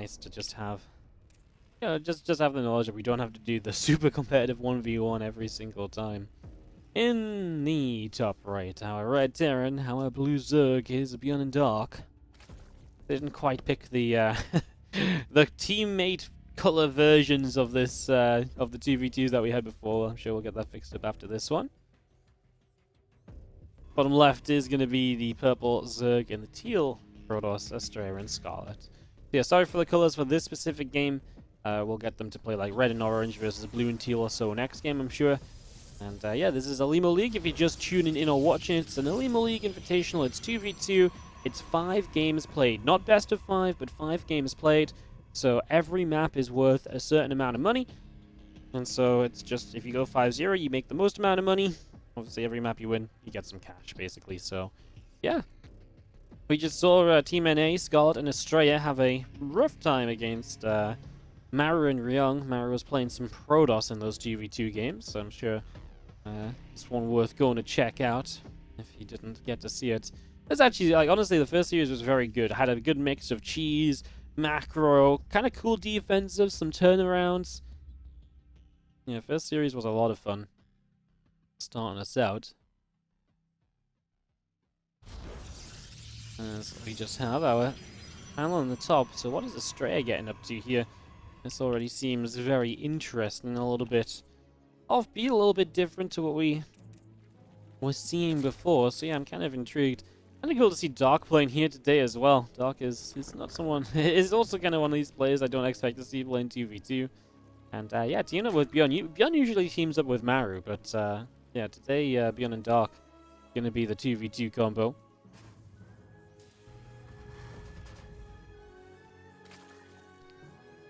nice to just have, just have the knowledge that we don't have to do the super competitive 1v1 every single time. In the top right, our red Terran, our blue Zerg is ByuN and Dark. They didn't quite pick the the teammate color versions of this of the 2v2s that we had before. I'm sure we'll get that fixed up after this one. Bottom left is going to be the purple Zerg and the teal Protoss, Astrea, and Scarlett. Yeah, sorry for the colors for this specific game. We'll get them to play like red and orange versus blue and teal or so next game, I'm sure. And yeah, this is Olimoleague. If you're just tuning in or watching, it's an Olimoleague Invitational. It's 2v2. It's 5 games played. Not best of 5, but 5 games played. So every map is worth a certain amount of money. And so it's just, if you go 5-0, you make the most amount of money. Obviously, every map you win, you get some cash, basically. So, yeah. We just saw Team NA, Scarlett and Astrea, have a rough time against Maru and ryung. Maru was playing some Protoss in those 2v2 games, so I'm sure it's one worth going to check out if you didn't get to see it. It's actually, like, honestly, the first series was very good. It had a good mix of cheese, macro, kind of cool defensive, some turnarounds. Yeah, first series was a lot of fun. Starting us out. So we just have our panel on the top. So what is Astrea getting up to here? This already seems very interesting, a little bit offbeat, a little bit different to what we were seeing before. So yeah, I'm kind of intrigued. Kind of cool to see Dark playing here today as well. Dark is not someone, is also kind of one of these players I don't expect to see playing 2v2. And yeah, teaming up with ByuN. ByuN usually teams up with Maru, but yeah, today ByuN and Dark going to be the 2v2 combo.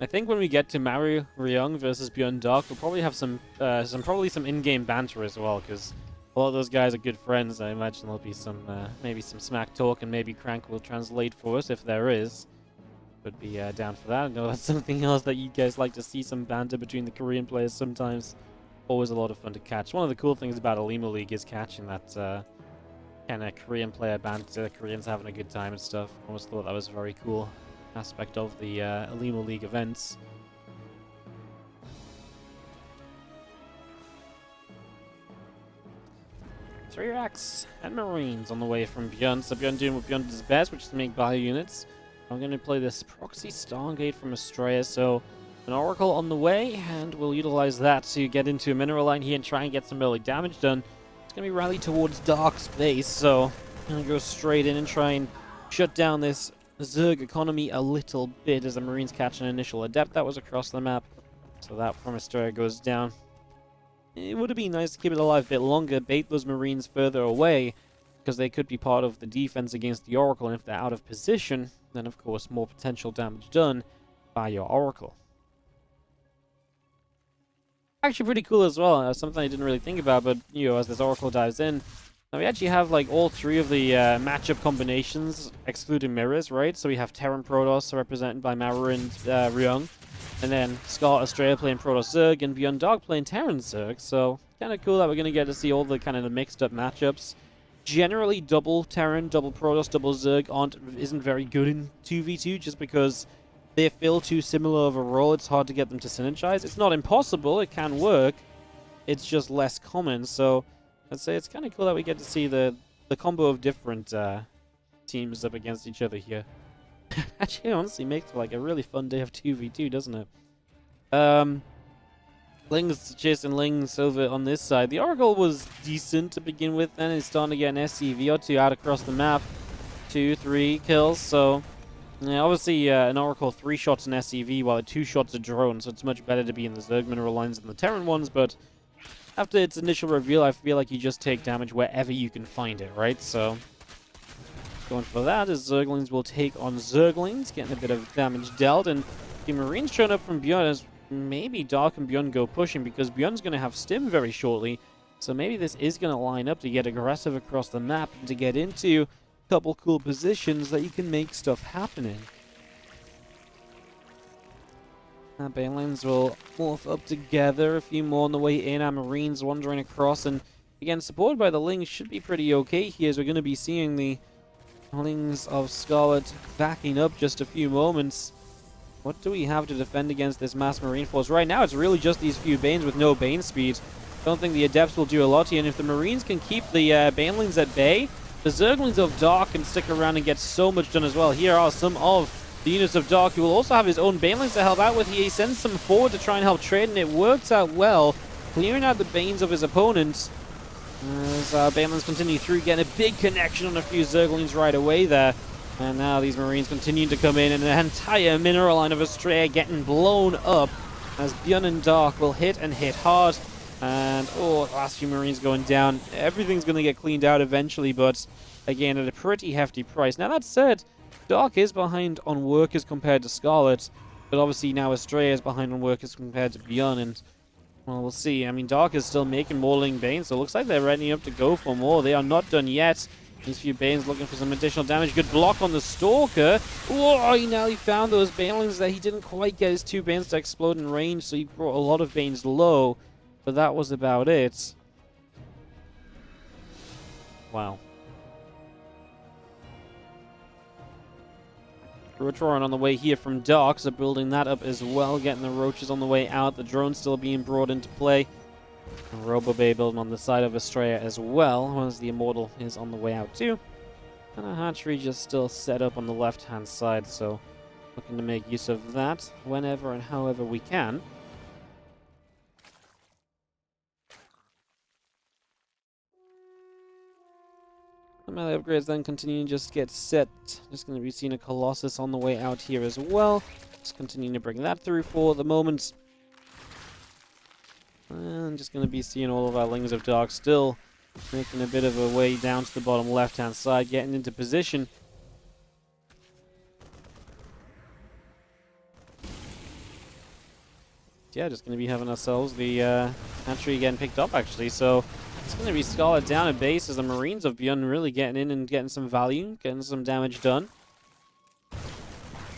I think when we get to Maru ryung versus ByuN and Dark, we'll probably have some in-game banter as well, because a lot of those guys are good friends. I imagine there'll be some maybe some smack talk, and maybe Crank will translate for us if there is. Would be down for that. I know that's something else that you guys like to see, some banter between the Korean players sometimes. Always a lot of fun to catch. One of the cool things about Olimoleague is catching that kind of Korean player banter, Koreans having a good time and stuff. Always thought that was a very cool aspect of the Olimoleague events. Three racks and Marines on the way from ByuN. So ByuN doing what ByuN does best, which is to make bio units. I'm going to play this proxy Stargate from Astrea, so an Oracle on the way, and we'll utilize that to get into a mineral line here and try and get some early damage done. It's going to be rallied towards Dark's base, so I'm going to go straight in and try and shut down this Zerg economy a little bit as the Marines catch an initial adept that was across the map. So that from Astrea goes down. It would have been nice to keep it alive a bit longer, bait those Marines further away, because they could be part of the defense against the Oracle, and if they're out of position, then of course more potential damage done by your Oracle. Actually pretty cool as well, something I didn't really think about, but you know, as this Oracle dives in, now we actually have like all 3 of the matchup combinations, excluding mirrors, right? So we have Terran Protoss represented by Maru and ryung, and then Scarlett Astrea playing Protoss Zerg, and ByuN Dark playing Terran Zerg, so kind of cool that we're going to get to see all the kind of the mixed up matchups. Generally, double Terran, double Protoss, double Zerg isn't very good in 2v2 just because they feel too similar of a role. It's hard to get them to synergize. It's not impossible. It can work. It's just less common. So I'd say it's kind of cool that we get to see the combo of different teams up against each other here. Actually, honestly, makes like a really fun day of 2v2, doesn't it? Ling's chasing Ling's over on this side. The Oracle was decent to begin with, then it's starting to get an SCV or 2 out across the map. 2, 3 kills, so yeah, obviously an Oracle 3 shots an SCV while 2 shots a drone, so it's much better to be in the Zerg mineral lines than the Terran ones, but after its initial reveal, I feel like you just take damage wherever you can find it, right? So going for that is Zerglings will take on Zerglings, getting a bit of damage dealt, and the Marines showing up from ByuN as maybe Dark and ByuN go pushing, because ByuN's going to have Stim very shortly, so maybe this is going to line up to get aggressive across the map and to get into a couple cool positions that you can make stuff happen in. Our Banelines will morph up together, a few more on the way in, our Marines wandering across, and again, supported by the Lings should be pretty okay here, as we're going to be seeing the Lings of Scarlett backing up just a few moments. What do we have to defend against this mass marine force? Right now, it's really just these few Banes with no Bane speed. Don't think the Adepts will do a lot here, and if the Marines can keep the Banelings at bay, the Zerglings of Dark can stick around and get so much done as well. Here are some of the units of Dark, who will also have his own Banelings to help out with. He sends some forward to try and help trade, and it works out well, clearing out the Banes of his opponents. As Banelings continue through, getting a big connection on a few Zerglings right away there. And now these Marines continue to come in, and the entire mineral line of Astrea getting blown up as ByuN and Dark will hit and hit hard. And, oh, the last few Marines going down. Everything's going to get cleaned out eventually, but again, at a pretty hefty price. Now, that said, Dark is behind on workers compared to Scarlett, but obviously now Astrea is behind on workers compared to ByuN, and, well, we'll see. I mean, Dark is still making more Ling Bane, so it looks like they're ready up to go for more. They are not done yet. These few Banes looking for some additional damage. Good block on the Stalker. Whoa, he nearly found those Banelings there. He didn't quite get his 2 Banes to explode in range, so he brought a lot of Banes low. But that was about it. Wow. Rotoran on the way here from Dark, so building that up as well. Getting the Roaches on the way out. The drones still being brought into play. And Robobay building on the side of Astrea as well, as the Immortal is on the way out too. And a hatchery just still set up on the left-hand side, so looking to make use of that whenever and however we can. The melee upgrades then continue to just get set. Just going to be seeing a Colossus on the way out here as well. Just continuing to bring that through for the moment. And just going to be seeing all of our Lings of Dark still making a bit of a way down to the bottom left-hand side, getting into position. Yeah, just going to be having ourselves the hatchery getting picked up, actually. So it's going to be Scarlett down at base as the Marines of ByuN really getting in and getting some value, getting some damage done. A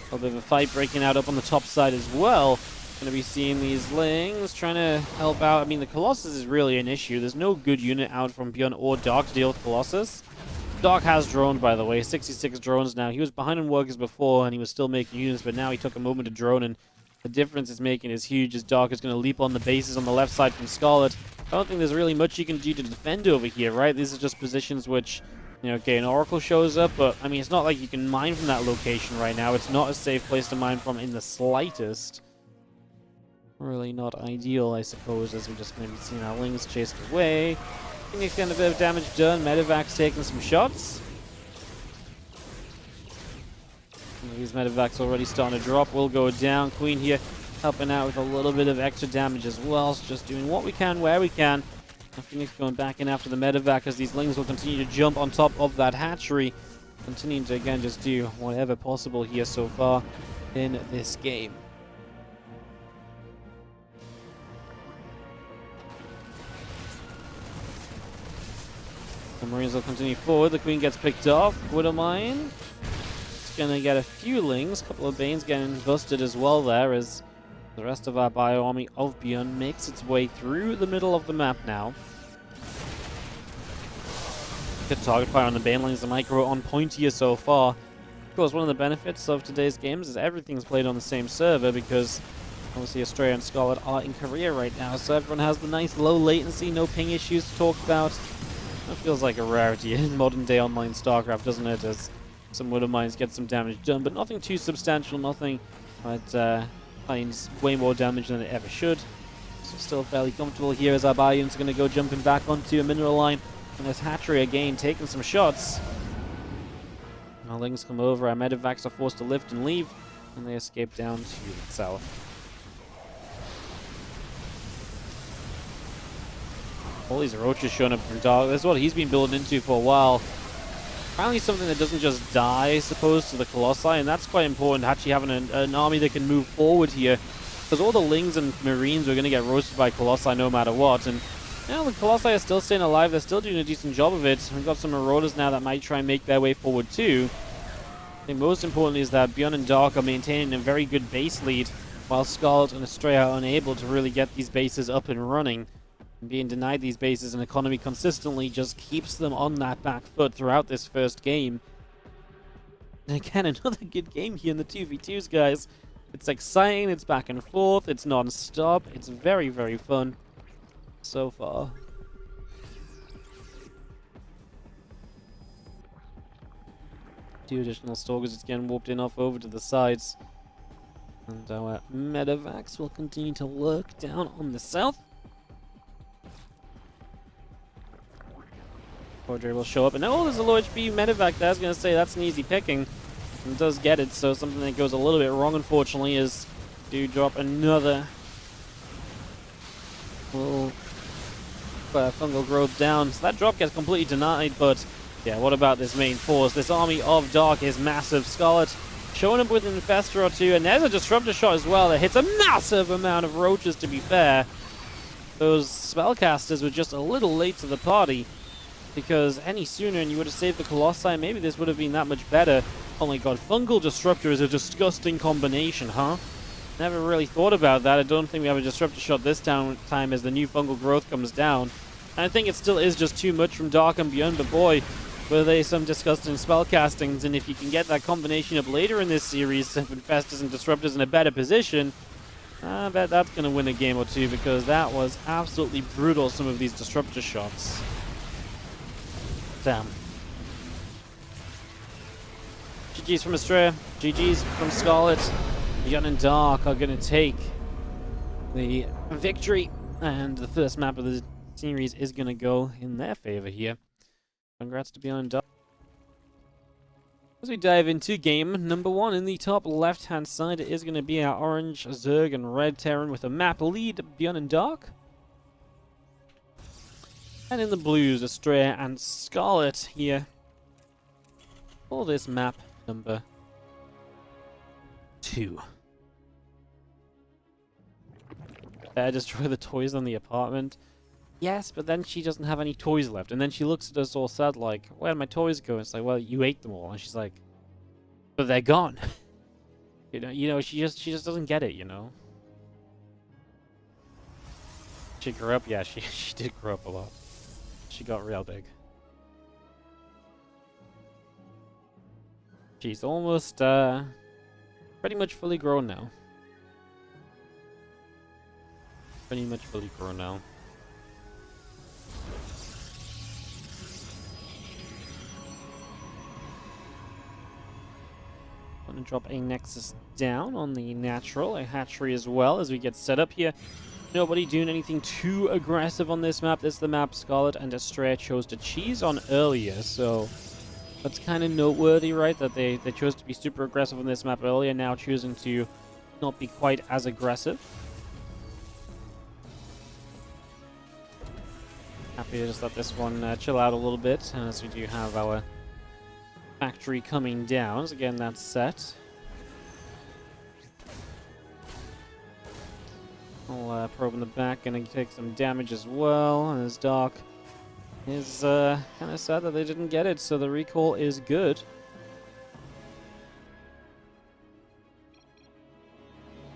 little bit of a fight breaking out up on the top side as well. Going to be seeing these Lings trying to help out. I mean, the Colossus is really an issue. There's no good unit out from ByuN or Dark to deal with Colossus. Dark has droned, by the way. 66 drones now. He was behind on workers before, and he was still making units, but now he took a moment to drone, and the difference it's making is huge as Dark is going to leap on the bases on the left side from Scarlett. I don't think there's really much you can do to defend over here, right? These are just positions which, you know, okay, an Oracle shows up, but, I mean, it's not like you can mine from that location right now. It's not a safe place to mine from in the slightest. Really not ideal, I suppose, as we're just going to be seeing our Lings chased away. Phoenix getting a bit of damage done. Medevac's taking some shots. These Medevac's already starting to drop. Will go down. Queen here helping out with a little bit of extra damage as well. So just doing what we can, where we can. And Phoenix going back in after the Medevac as these Lings will continue to jump on top of that hatchery. Continuing to, again, just do whatever possible here so far in this game. The Marines will continue forward. The Queen gets picked off. Widowmine. It's going to get a few Lings. A couple of Banes getting busted as well there as the rest of our bio army of ByuN makes its way through the middle of the map now. Good target fire on the Banelings. The micro on point here so far. Of course, one of the benefits of today's games is everything's played on the same server because obviously Astrea and Scarlett are in Korea right now, so everyone has the nice low latency, no ping issues to talk about. That feels like a rarity in modern day online StarCraft, doesn't it? As some Widowmines get some damage done, but nothing too substantial, nothing that finds way more damage than it ever should. So still fairly comfortable here as our ByuNs are going to go jumping back onto a mineral line. And this hatchery again taking some shots. Our Lings come over, our Medevacs are forced to lift and leave, and they escape down to the south. All these Roaches showing up from Dark. That's what he's been building into for a while. Finally something that doesn't just die, I suppose, to the Colossi, and that's quite important, actually having an army that can move forward here. Because all the Lings and Marines are going to get roasted by Colossi no matter what, and you know, the Colossi are still staying alive, they're still doing a decent job of it. We've got some Marauders now that might try and make their way forward too. I think most importantly is that ByuN and Dark are maintaining a very good base lead, while Scarlett and Astrea are unable to really get these bases up and running. And being denied these bases and economy consistently just keeps them on that back foot throughout this first game. And again, another good game here in the 2v2s, guys. It's exciting, it's back and forth, it's non-stop, it's very, very fun so far. Two additional stalkers just getting warped in off over to the sides. And our medevacs will continue to lurk down on the south. Cordray will show up, and oh, there's a low HP medevac there. I was going to say that's an easy picking. And does get it, so something that goes a little bit wrong, unfortunately, is to drop another little fungal growth down. So that drop gets completely denied, but yeah, what about this main force? This army of Dark is massive. Scarlett showing up with an Infestor or two, and there's a Disruptor shot as well that hits a massive amount of roaches, to be fair. Those spellcasters were just a little late to the party, because any sooner and you would have saved the Colossi, maybe this would have been that much better. Oh my god, Fungal Disruptor is a disgusting combination, huh? Never really thought about that. I don't think we have a Disruptor shot this time as the new Fungal Growth comes down. And I think it still is just too much from Dark and ByuN, but boy, were they some disgusting spellcastings, and if you can get that combination up later in this series, if Infestors and Disruptors in a better position, I bet that's going to win a game or two, because that was absolutely brutal, some of these Disruptor shots. Damn. GG's from Astrea, GG's from Scarlett. ByuN and Dark are going to take the victory, and the first map of the series is going to go in their favor here. Congrats to ByuN and Dark. As we dive into game number 1, in the top left-hand side, it is going to be our orange, Zerg, and red Terran with a map lead, ByuN and Dark. And in the blues, Astrea and Scarlett here for this map number 2. Destroy the toys on the apartment. Yes, but then she doesn't have any toys left. And then she looks at us all sad like, where'd my toys go? It's like, well, you ate them all. And she's like, but they're gone. you know, she just doesn't get it, you know? She grew up, yeah, she did grow up a lot. She got real big. She's almost, pretty much fully grown now. Pretty much fully grown now. I'm gonna drop a Nexus down on the natural, a hatchery as well as we get set up here. Nobody doing anything too aggressive on this map. This is the map Scarlett and Astrea chose to cheese on earlier, so that's kind of noteworthy, right? That they chose to be super aggressive on this map earlier, now choosing to not be quite as aggressive. Happy to just let this one chill out a little bit, as we do have our factory coming down. So again, that's set. I'll probe in the back, gonna take some damage as well. And as Dark is kind of sad that they didn't get it, so the recall is good.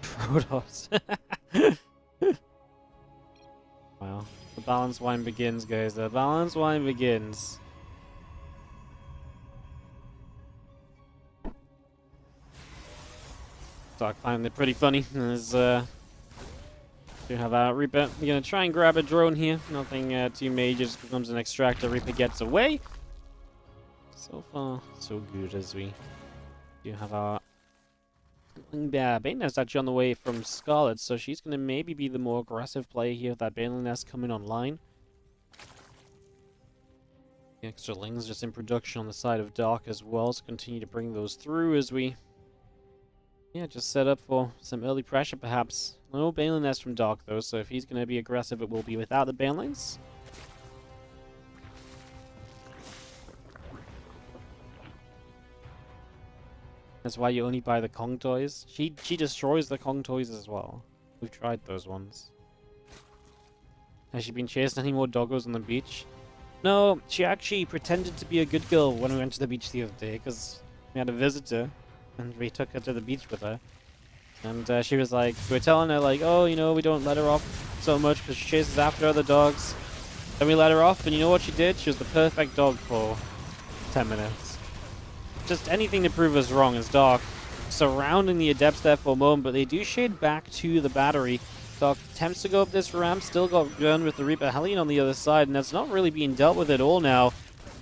Protoss. Wow. The balance wine begins, guys. The balance wine begins. Dark finding it pretty funny. As we have our Reaper. We're gonna try and grab a drone here. Nothing too major. Just becomes an extractor. Reaper gets away. So far, so good. As we do have our Baneling Nest actually on the way from Scarlett, so she's gonna maybe be the more aggressive player here with that Baneling Nest coming online. The extra Lings just in production on the side of Dark as well, so continue to bring those through as we just set up for some early pressure perhaps. No Baneling Nest from Dark though, so if he's gonna be aggressive it will be without the Banelings. That's why you only buy the Kong toys. She destroys the Kong toys as well. We've tried those ones. Has she been chasing any more doggos on the beach? No, she actually pretended to be a good girl when we went to the beach the other day, because we had a visitor, and we took her to the beach with her. And she was like, we were telling her like, oh, you know, we don't let her off so much because she chases after other dogs. Then we let her off, and you know what she did? She was the perfect dog for 10 minutes. Just anything to prove us wrong. As Dark surrounding the Adepts there for a moment, but they do shade back to the battery. Dark attempts to go up this ramp, still got ByuN with the Reaper Hellion on the other side, and that's not really being dealt with at all now.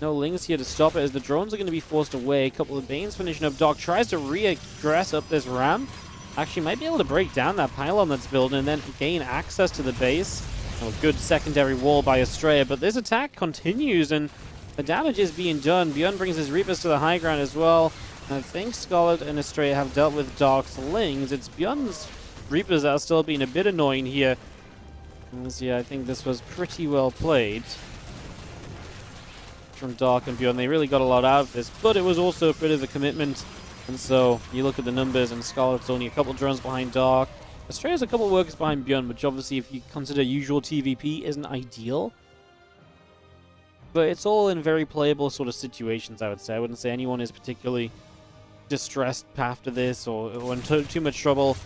No Lings here to stop it as the drones are going to be forced away. A couple of Banes finishing up. Dark tries to regress up this ramp. Actually might be able to break down that pylon that's building and then gain access to the base. Oh, good secondary wall by Astrea, but this attack continues and the damage is being done. ByuN brings his Reapers to the high ground as well. And I think Scarlett and Astrea have dealt with Dark's Lings. It's ByuN's Reapers that are still being a bit annoying here. Yeah, I think this was pretty well played from Dark and ByuN. They really got a lot out of this, but it was also a bit of a commitment. And so you look at the numbers, and Scarlett's only a couple drones behind Dark. Astrea's a couple workers behind ByuN, which obviously, if you consider usual TVP, isn't ideal. But it's all in very playable sort of situations, I would say. I wouldn't say anyone is particularly distressed after this or in too much trouble.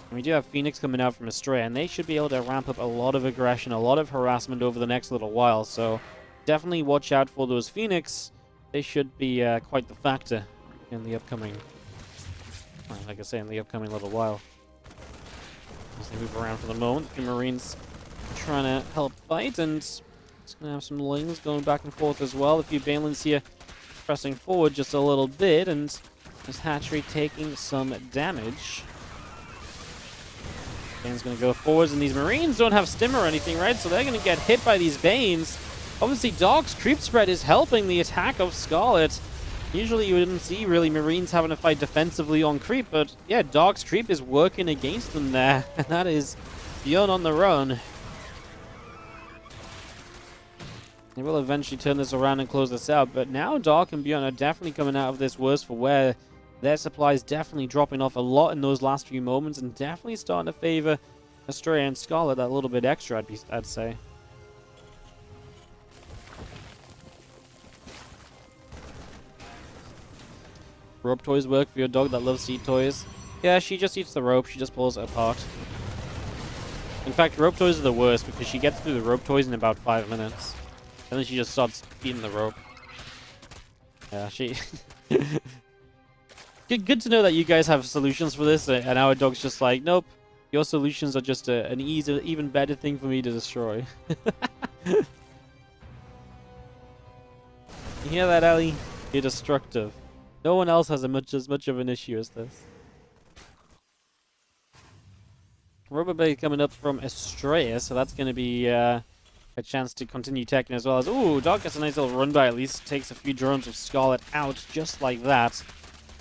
And we do have Phoenix coming out from Astrea, and they should be able to ramp up a lot of aggression, a lot of harassment over the next little while. So definitely watch out for those Phoenix. They should be quite the factor in the upcoming, like I say, in the upcoming little while. As they move around for the moment, a few Marines trying to help fight, and it's going to have some Lings going back and forth as well. A few Banelings here pressing forward just a little bit, and this hatchery taking some damage. Bane's going to go forwards, and these Marines don't have stim or anything, right? So they're going to get hit by these Banes. Obviously, Dark's creep spread is helping the attack of Scarlett. Usually you wouldn't see really Marines having to fight defensively on creep, but yeah, Dark's creep is working against them there, and that is ByuN on the run. They will eventually turn this around and close this out, but now Dark and ByuN are definitely coming out of this worse for wear. Their supply is definitely dropping off a lot in those last few moments, and definitely starting to favor Astrea and Scarlett that little bit extra, I'd say. Rope toys work for your dog that loves to eat toys? Yeah, she just eats the rope. She just pulls it apart. In fact, rope toys are the worst because she gets through the rope toys in about 5 minutes. And then she just starts eating the rope. Yeah, she... Good to know that you guys have solutions for this, and our dog's just like, nope, your solutions are just an even better thing for me to destroy. You hear that, Ellie? You're destructive. No one else has as much of an issue as this. Rubber Blade coming up from Astrea, so that's going to be a chance to continue teching as well. As ooh, Dark gets a nice little run by, at least takes a few drones of Scarlett out just like that.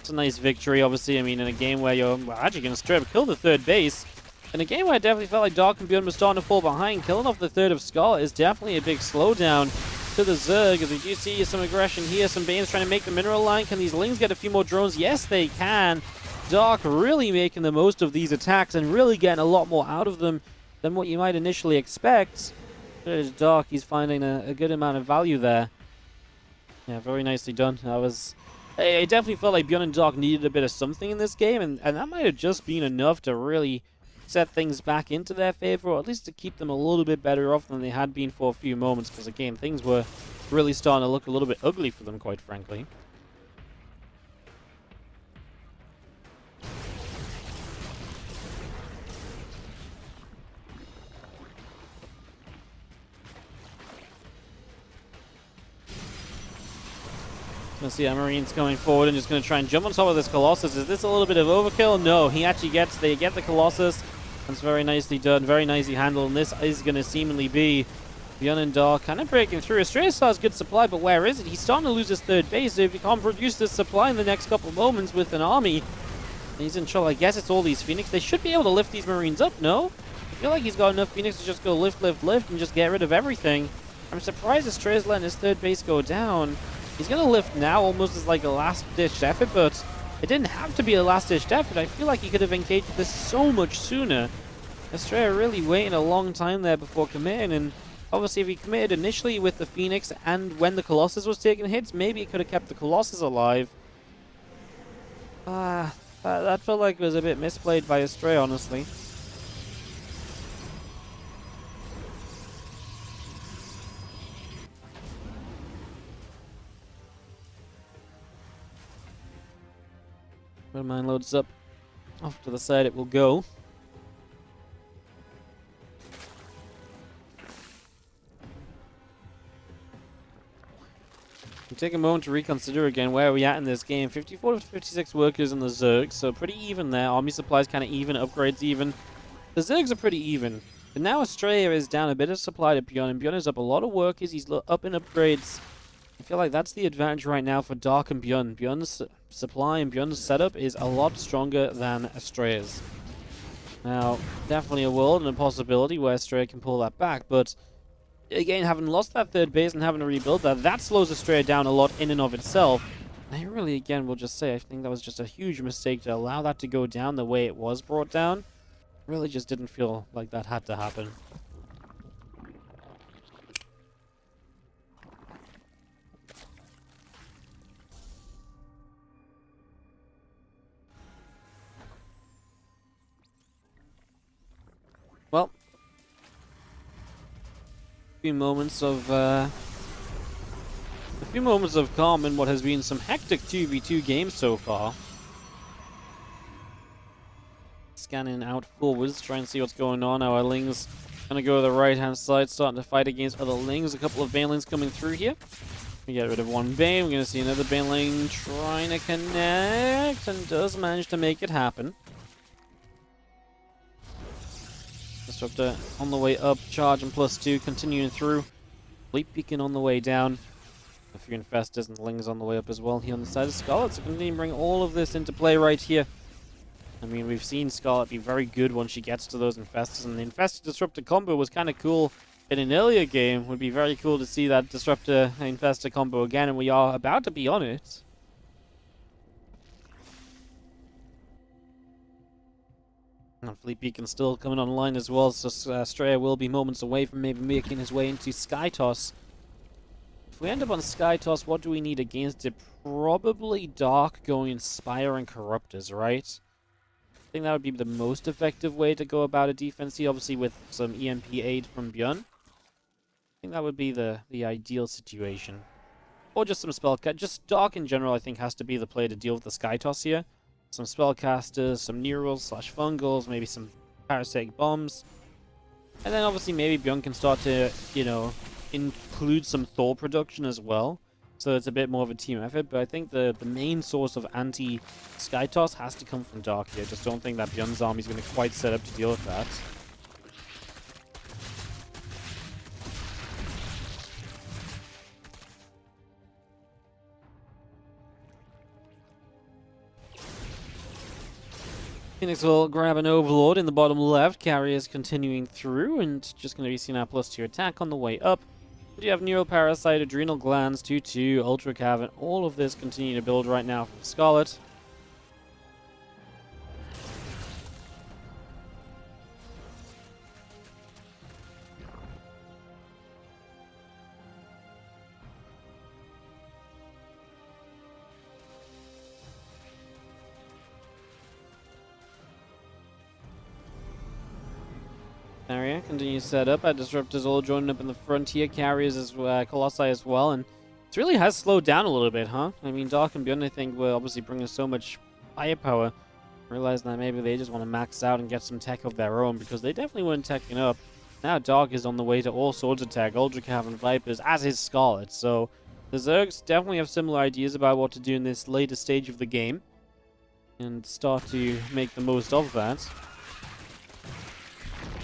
It's a nice victory, obviously. I mean, in a game where you're actually going to straight up kill the third base. In a game where I definitely felt like Dark and ByuN were starting to fall behind, killing off the third of Scarlett is definitely a big slowdown to the Zerg, as we do see some aggression here. Some Banes trying to make the mineral line. Can these Lings get a few more drones? Yes, they can. Dark really making the most of these attacks and really getting a lot more out of them than what you might initially expect. There's Dark, he's finding a good amount of value there. Yeah, very nicely done. I definitely felt like ByuN and Dark needed a bit of something in this game, and that might have just been enough to really set things back into their favor, or at least to keep them a little bit better off than they had been for a few moments, because again, things were really starting to look a little bit ugly for them, quite frankly. Gonna see our Marines coming forward and just gonna try and jump on top of this Colossus. Is this a little bit of overkill? No, they get the Colossus. That's very nicely done, very nicely handled, and this is gonna seemingly be ByuN and Dark kind of breaking through. Astrea still has good supply, but where is it? He's starting to lose his third base, so if he can't produce this supply in the next couple of moments with an army, he's in trouble. I guess it's all these Phoenix. They should be able to lift these Marines up, no? I feel like he's got enough Phoenix to just go lift, and just get rid of everything. I'm surprised Astrea's letting his third base go down. He's going to lift now almost as like a last-ditch effort, but it didn't have to be a last-ditch effort. I feel like he could have engaged this so much sooner. Astrea really waiting a long time there before committing, and obviously if he committed initially with the Phoenix and when the Colossus was taking hits, maybe he could have kept the Colossus alive. That felt like it was a bit misplayed by Astrea, honestly. mine loads up. Off to the side it will go. We'll take a moment to reconsider again where are we at in this game. 54 to 56 workers in the Zergs, so pretty even there. Army supplies kind of even, upgrades even. The Zergs are pretty even. But now Astrea is down a bit of supply to ByuN, and ByuN is up a lot of workers. He's up in upgrades. I feel like that's the advantage right now for Dark and ByuN. ByuN's supply and ByuN's setup is a lot stronger than Astrea's. Now, definitely a world and a possibility where Astrea can pull that back, but again, having lost that third base and having to rebuild that slows Astrea down a lot in and of itself. And I really, again, will just say, I think that was just a huge mistake to allow that to go down the way it was brought down. Really just didn't feel like that had to happen. Well, a few moments of calm in what has been some hectic 2v2 games so far. Scanning out forwards, trying to see what's going on. Our Lings gonna go to the right-hand side, starting to fight against other Lings. A couple of Banelings coming through here. We get rid of one Bane. We're gonna see another Baneling trying to connect, and does manage to make it happen. Disruptor on the way up, charge and +2, continuing through. Fleet Beacon on the way down. A few Infestors and Lings on the way up as well here on the side of Scarlett. So continue to bring all of this into play right here. I mean, we've seen Scarlett be very good when she gets to those Infestors, and the Infestor Disruptor combo was kind of cool in an earlier game. Would be very cool to see that Disruptor Infestor combo again, and we are about to be on it. And Fleet Beacon still coming online as well, so Astrea will be moments away from maybe making his way into Sky Toss. If we end up on Sky Toss, what do we need against it? Probably Dark going Inspire and Corruptors, right? I think that would be the most effective way to go about a defense here, obviously with some EMP aid from ByuN. I think that would be the ideal situation. Or just some spellcast. Just Dark in general, I think, has to be the play to deal with the Sky Toss here. Some spellcasters, some Neurals/Fungals, maybe some Parasitic Bombs. And then obviously maybe ByuN can start to, you know, include some Thor production as well. So it's a bit more of a team effort, but I think the main source of anti-Sky Toss has to come from Dark here. Just don't think that ByuN's army is going to quite set up to deal with that. Phoenix will grab an Overlord in the bottom left. Carriers continuing through, and just going to be seeing our +2 attack on the way up. You have Neural Parasite, Adrenal Glands, 2-2, Ultra Cavern. All of this continue to build right now from Scarlett. Area continues to set up. Our Disruptors all joining up in the frontier. Carriers as Colossi as well, and it really has slowed down a little bit, huh? I mean, Dark and ByuN, I think, were obviously bringing so much firepower. Realizing that maybe they just want to max out and get some tech of their own, because they definitely weren't teching up. Now Dark is on the way to all sorts of tech, Ultra Cavern, Vipers, as is Scarlett. So the Zergs definitely have similar ideas about what to do in this later stage of the game, and start to make the most of that.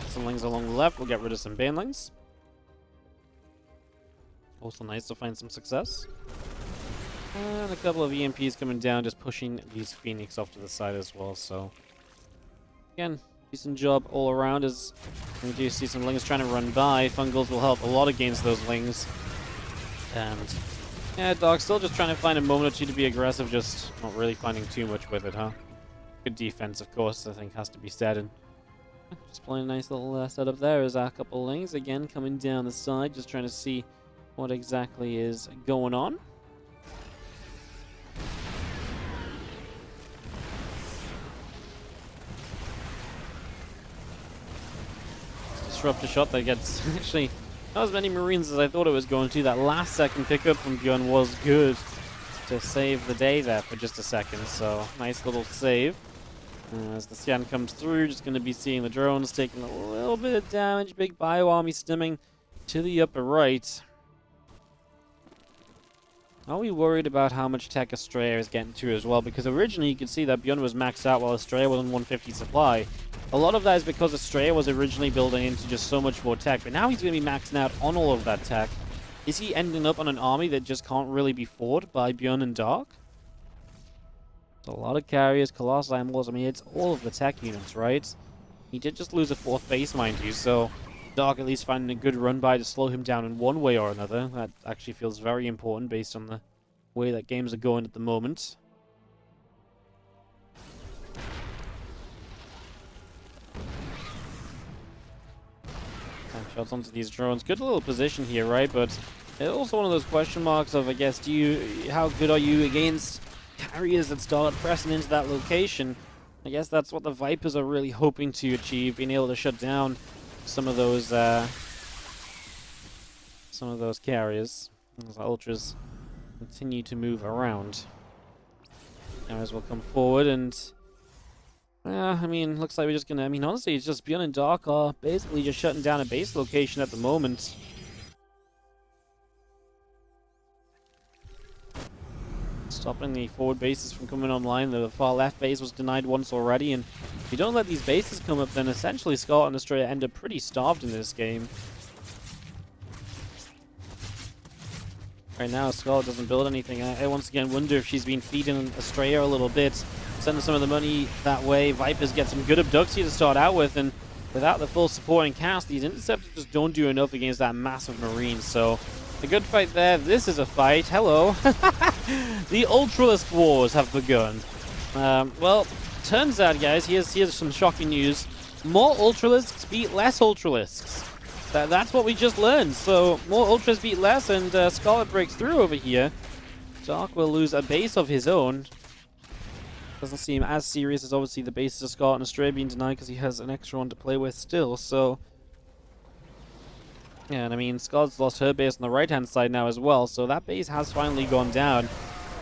Some Lings along the left. We'll get rid of some Banelings. Also nice to find some success. And a couple of EMPs coming down, just pushing these Phoenix off to the side as well. So, again, decent job all around as we do see some Lings trying to run by. Fungals will help a lot against those Lings. And, yeah, Dark still just trying to find a moment or two to be aggressive, just not really finding too much with it, huh? Good defense, of course, I think has to be said. And just playing a nice little setup there as our couple Lings again coming down the side, just trying to see what exactly is going on. Disruptor shot that gets actually not as many Marines as I thought it was going to. That last second pickup from ByuN was good. to save the day there for just a second. So nice little save. As the scan comes through, just going to be seeing the drones taking a little bit of damage. Big bio army stimming to the upper right. Are we worried about how much tech Astrea is getting to as well? Because originally you could see that ByuN was maxed out while Astrea was on 150 supply. A lot of that is because Astrea was originally building into just so much more tech, but now he's going to be maxing out on all of that tech. Is he ending up on an army that just can't really be fought by ByuN and Dark? A lot of carriers, Colossi Immortals. I mean, it's all of the tech units, right? He did just lose a 4th base, mind you, so Dark at least finding a good run by to slow him down in one way or another. That actually feels very important based on the way that games are going at the moment. Shots onto these drones. Good little position here, right? But it's also one of those question marks of, I guess, how good are you against carriers that start pressing into that location? I guess that's what the Vipers are really hoping to achieve, being able to shut down some of those carriers as the Ultras continue to move around. Carriers will come forward, and I mean, looks like we're just gonna. I mean, honestly, it's just ByuN and Dark are basically just shutting down a base location at the moment. Stopping the forward bases from coming online. The far left base was denied once already, and if you don't let these bases come up, then essentially Scarlett and Astrea end up pretty starved in this game. Right now, Scarlett doesn't build anything. I once again wonder if she's been feeding Astrea a little bit, sending some of the money that way. Vipers get some good abducts here to start out with, and without the full supporting cast, these interceptors just don't do enough against that massive Marine. So a good fight there. This is a fight. Hello. The Ultralisk Wars have begun. Well, turns out, guys, here's some shocking news. More Ultralisks beat less Ultralisks. That's what we just learned. So more Ultras beat less, and Scarlett breaks through over here. Dark will lose a base of his own. Doesn't seem as serious as obviously the bases of Scarlett and Astrea being denied because he has an extra one to play with still. So yeah, and I mean, Scarlett's lost her base on the right-hand side now as well, so that base has finally gone down.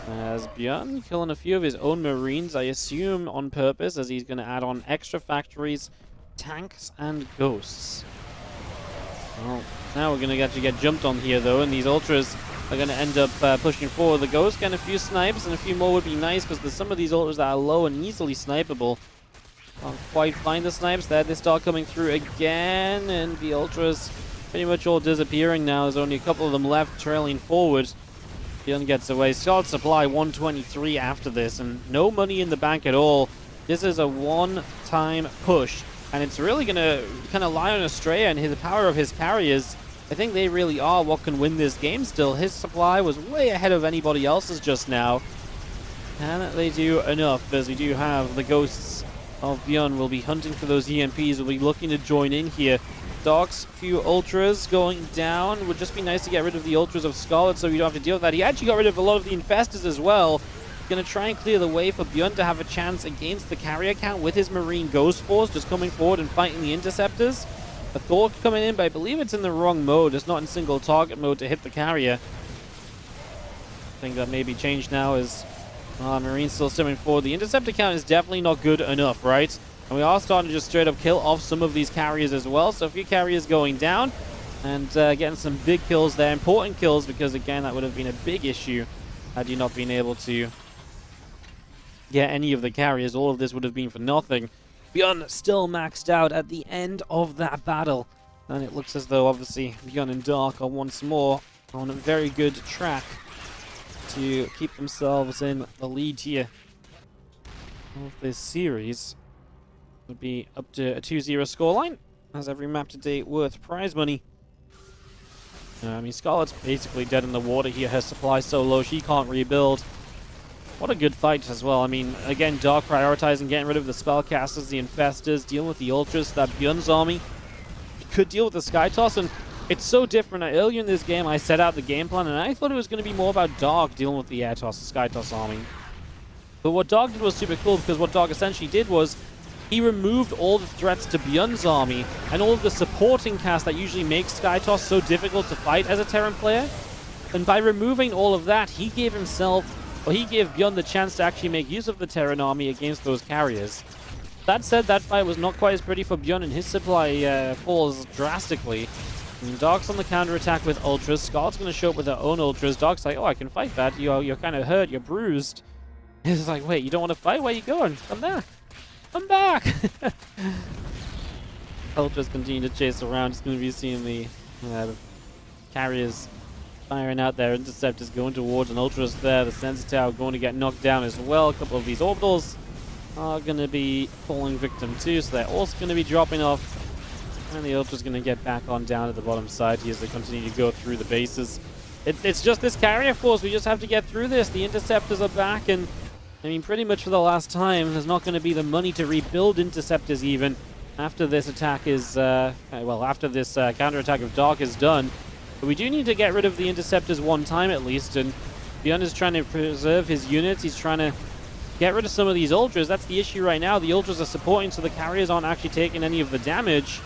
As ByuN killing a few of his own Marines, I assume on purpose, as he's going to add on extra factories, tanks, and ghosts. Well, now we're going to actually get jumped on here, though, and these Ultras are going to end up pushing forward. The ghosts getting a few snipes, and a few more would be nice, because there's some of these Ultras that are low and easily snipeable. Can't quite find the snipes there. They start coming through again, and the Ultras pretty much all disappearing now. There's only a couple of them left trailing forward. ByuN gets away. Scarlett supply 123 after this, and no money in the bank at all. This is a one-time push, and it's really going to kind of lie on Astrea and the power of his carriers. I think they really are what can win this game still. His supply was way ahead of anybody else's just now. And they do enough, as we do have the ghosts of ByuN will be hunting for those EMPs, will be looking to join in here. Dark's few Ultras going down. Would just be nice to get rid of the Ultras of Scarlett so we don't have to deal with that. He actually got rid of a lot of the Infestors as well. Going to try and clear the way for ByuN to have a chance against the carrier count with his Marine Ghost Force just coming forward and fighting the Interceptors. A Thor coming in, but I believe it's in the wrong mode. It's not in single target mode to hit the carrier. I think that may be changed now as Marine's still stimming forward. The Interceptor count is definitely not good enough, right? And we are starting to just straight up kill off some of these carriers as well. So a few carriers going down and getting some big kills there. Important kills because, again, that would have been a big issue had you not been able to get any of the carriers. All of this would have been for nothing. ByuN still maxed out at the end of that battle. And it looks as though, obviously, ByuN and Dark are once more on a very good track to keep themselves in the lead here of this series. Would be up to a 2-0 scoreline. Has every map to date worth prize money. I mean, Scarlett's basically dead in the water here. Her supply's so low, she can't rebuild. What a good fight as well. I mean, again, Dark prioritizing getting rid of the spellcasters, the infestors, dealing with the ultras, that ByuN's army. Could deal with the Sky Toss, and it's so different. Earlier in this game, I set out the game plan, and I thought it was going to be more about Dark dealing with the Air Toss, the Sky Toss army. But what Dark did was super cool, because what Dark essentially did was he removed all the threats to ByuN's army and all of the supporting cast that usually makes Sky Toss so difficult to fight as a Terran player. And by removing all of that, he gave himself Well, he gave ByuN the chance to actually make use of the Terran army against those carriers. That said, that fight was not quite as pretty for ByuN, and his supply falls drastically. And Dark's on the counter-attack with Ultras. Scarlett's going to show up with her own Ultras. Dark's like, oh, I can fight that. You're kind of hurt. You're bruised. He's like, wait, you don't want to fight? Where are you going? Come back. Come back. Ultras continue to chase around. Just going to be seeing the carriers firing out their interceptors going towards an Ultras there. The sensor tower going to get knocked down as well. A couple of these orbitals are going to be falling victim too, so they're also going to be dropping off. And the Ultra's going to get back on down at the bottom side here as they continue to go through the bases. It's just this carrier force. We just have to get through this. The interceptors are back, and I mean, pretty much for the last time, there's not going to be the money to rebuild interceptors even after this attack is, after this counterattack of Dark is done. But we do need to get rid of the interceptors one time at least, and ByuN is trying to preserve his units. He's trying to get rid of some of these Ultras. That's the issue right now. The Ultras are supporting, so the carriers aren't actually taking any of the damage.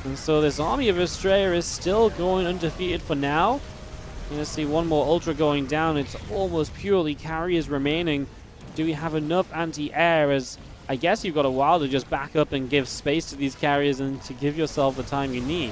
And so this army of Astrea is still going undefeated for now. You're going to see one more Ultra going down. It's almost purely carriers remaining. Do we have enough anti-air? As I guess you've got a while to just back up and give space to these carriers and to give yourself the time you need.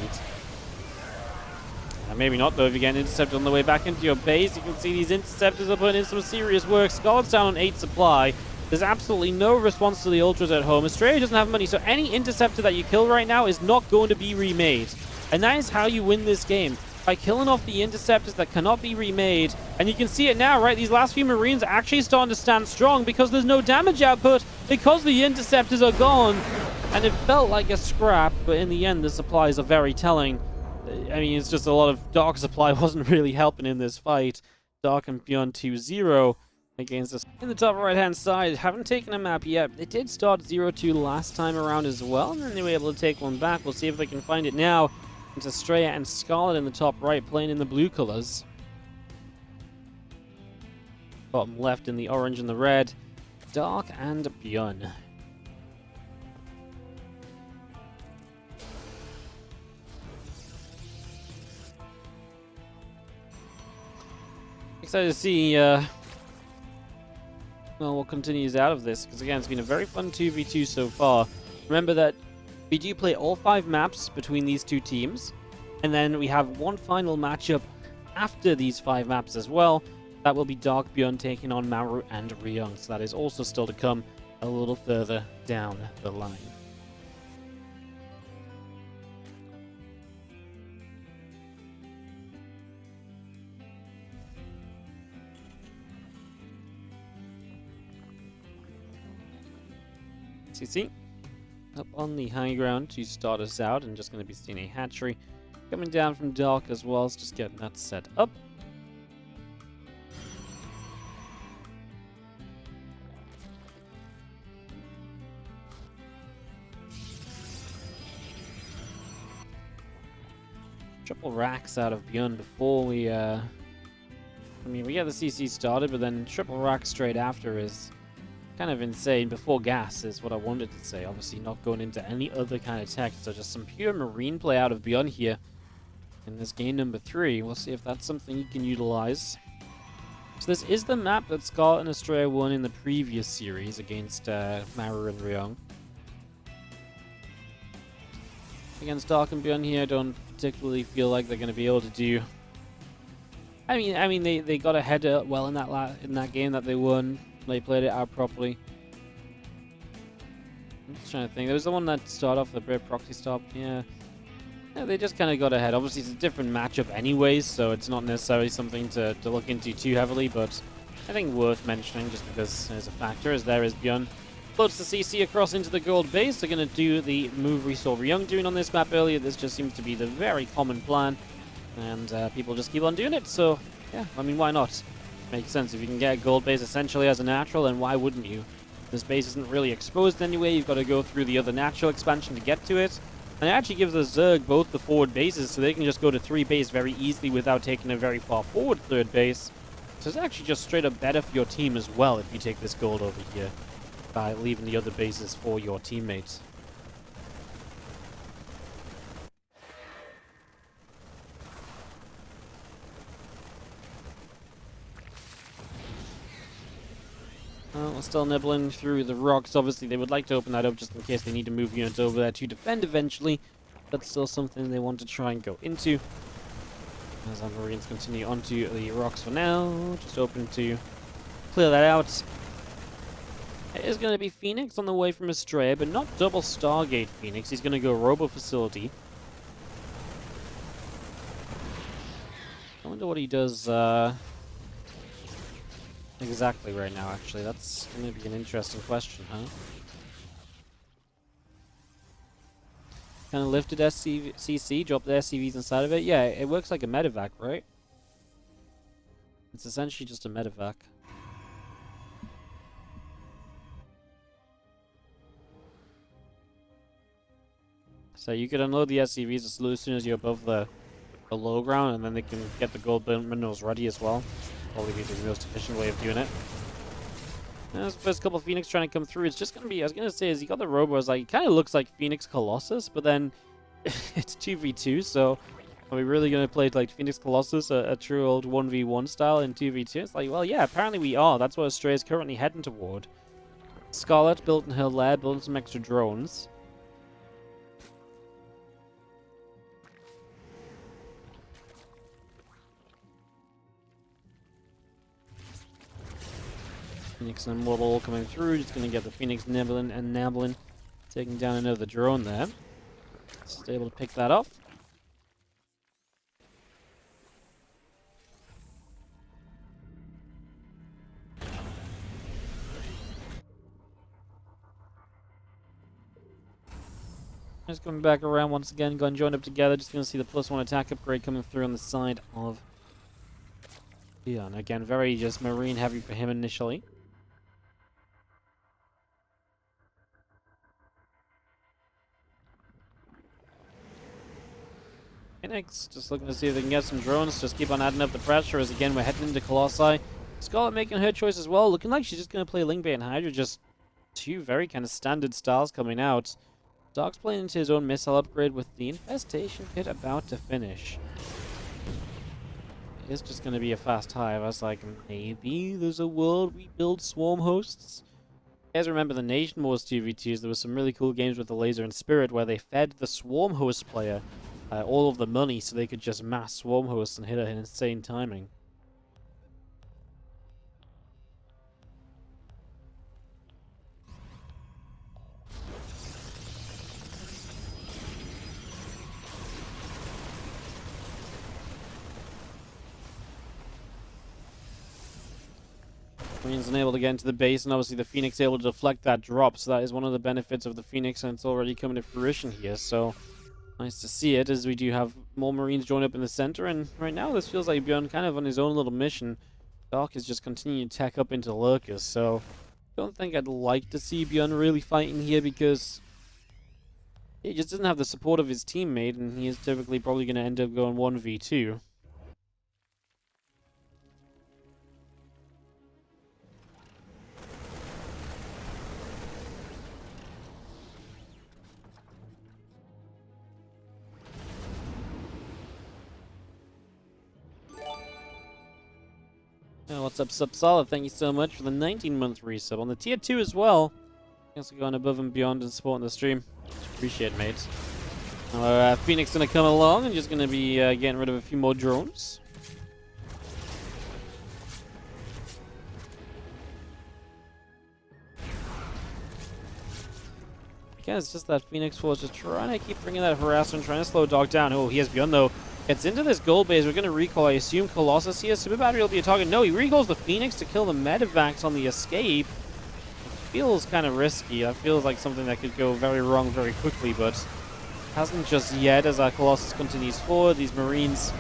Maybe not, though, if you get an interceptor on the way back into your base. You can see these interceptors are putting in some serious work. Scarlett's down on 8 supply. There's absolutely no response to the Ultras at home. Astrea doesn't have money, so any interceptor that you kill right now is not going to be remade. And that is how you win this game, by killing off the interceptors that cannot be remade. And you can see it now, right? These last few Marines are actually starting to stand strong because there's no damage output, because the interceptors are gone. And it felt like a scrap, but in the end, the supplies are very telling. I mean, it's just a lot of Dark supply wasn't really helping in this fight. Dark and ByuN 2-0 against us. In the top right-hand side, haven't taken a map yet. They did start 0-2 last time around as well, and then they were able to take one back. We'll see if they can find it now. It's Astrea and Scarlett in the top right, playing in the blue colors. Bottom left in the orange and the red, Dark and ByuN. Excited to see what continues out of this, because again, it's been a very fun 2v2 so far. Remember that we do play all 5 maps between these two teams, and then we have one final matchup after these 5 maps as well. That will be Dark ByuN taking on Maru and Ryung, so that is also still to come a little further down the line. CC up on the high ground to start us out, and just going to be seeing a hatchery coming down from Dark as well, so just getting that set up. Triple racks out of ByuN before we I mean, we get the CC started, but then triple rack straight after is kind of insane. Before gas is what I wanted to say. Obviously not going into any other kind of tech, so just some pure marine play out of ByuN here in this game number 3. We'll see if that's something you can utilize. So this is the map that Scarlett and Astrea won in the previous series against Maru and Ryung. Against Dark and ByuN here, I don't particularly feel like they're going to be able to do. I mean, they got ahead well in that game that they won. They played it out properly. I'm just trying to think. There was the one that started off the Brit proxy stop. Yeah, they just kind of got ahead. Obviously, it's a different matchup anyways, so it's not necessarily something to look into too heavily, but I think worth mentioning just because there's a factor, as there is ByuN. Floats the CC across into the gold base. They're going to do the move we saw Ryung doing on this map earlier. This just seems to be the very common plan, and people just keep on doing it, so yeah, I mean, why not? Makes sense. If you can get gold base essentially as a natural, then why wouldn't you? This base isn't really exposed anyway. You've got to go through the other natural expansion to get to it. And it actually gives the Zerg both the forward bases, so they can just go to 3 base very easily without taking a very far forward 3rd base. So it's actually just straight up better for your team as well if you take this gold over here by leaving the other bases for your teammates. Still nibbling through the rocks. Obviously, they would like to open that up just in case they need to move units over there to defend eventually. That's still something they want to try and go into. As our Marines continue onto the rocks for now. Just hoping to clear that out. It is going to be Phoenix on the way from Astrea, but not double Stargate Phoenix. He's going to go Robo Facility. I wonder what he does exactly right now, actually. That's going to be an interesting question, huh? Kind of lifted SCC, dropped the SCVs inside of it. Yeah, it works like a medevac, right? It's essentially just a medevac. So you could unload the SCVs as soon as you're above the low ground, and then they can get the gold minerals ready as well. Probably be the most efficient way of doing it. And this first couple of Phoenix trying to come through, it's just going to be, I was going to say, is he got the Robos, like, he kind of looks like Phoenix Colossus, but then it's 2v2, so are we really going to play like Phoenix Colossus, a true old 1v1 style in 2v2? It's like, well, yeah, apparently we are. That's what Astrea is currently heading toward. Scarlett built in her lab, building some extra drones. Phoenix and Immortal coming through, just going to get the Phoenix nibbling and nabbling, taking down another drone there. Just able to pick that off. Just coming back around once again, going to join up together, just going to see the +1 attack upgrade coming through on the side of ByuN. Again, very just Marine heavy for him initially. Phoenix, just looking to see if they can get some drones, just keep on adding up the pressure as again we're heading into Colossi. Scarlett making her choice as well, looking like she's just going to play Lingbait and Hydra, just two very kind of standard styles coming out. Dark's playing into his own missile upgrade with the Infestation Pit about to finish. It's just going to be a fast hive. I was like, maybe there's a world we build swarm hosts? You guys remember the Nation Wars 2v2s? There was some really cool games with the Laser and Spirit where they fed the swarm host player all of the money so they could just mass swarm hosts and hit an insane timing. Queen's unable to get into the base, and obviously the Phoenix able to deflect that drop, so that is one of the benefits of the Phoenix, and it's already coming to fruition here, so nice to see it, as we do have more Marines join up in the center, and right now this feels like ByuN kind of on his own little mission. Dark is just continuing to tech up into Lurkers, so I don't think I'd like to see ByuN really fighting here, because he just doesn't have the support of his teammate, and he is typically probably going to end up going 1v2. What's up, Solid? Thank you so much for the 19-month resub on the tier 2 as well. Thanks for going above and beyond and supporting the stream. Appreciate it, mate. Phoenix gonna come along and just gonna be getting rid of a few more drones. Yeah, it's just that Phoenix Force just trying to keep bringing that harassment, trying to slow Dog down. Oh, he has ByuN though. Gets into this gold base. We're going to recall, I assume, Colossus here. Super Battery will be a target. No, he recalls the Phoenix to kill the Medivacs on the escape. It feels kind of risky. That feels like something that could go very wrong very quickly, but hasn't just yet as our Colossus continues forward. These Marines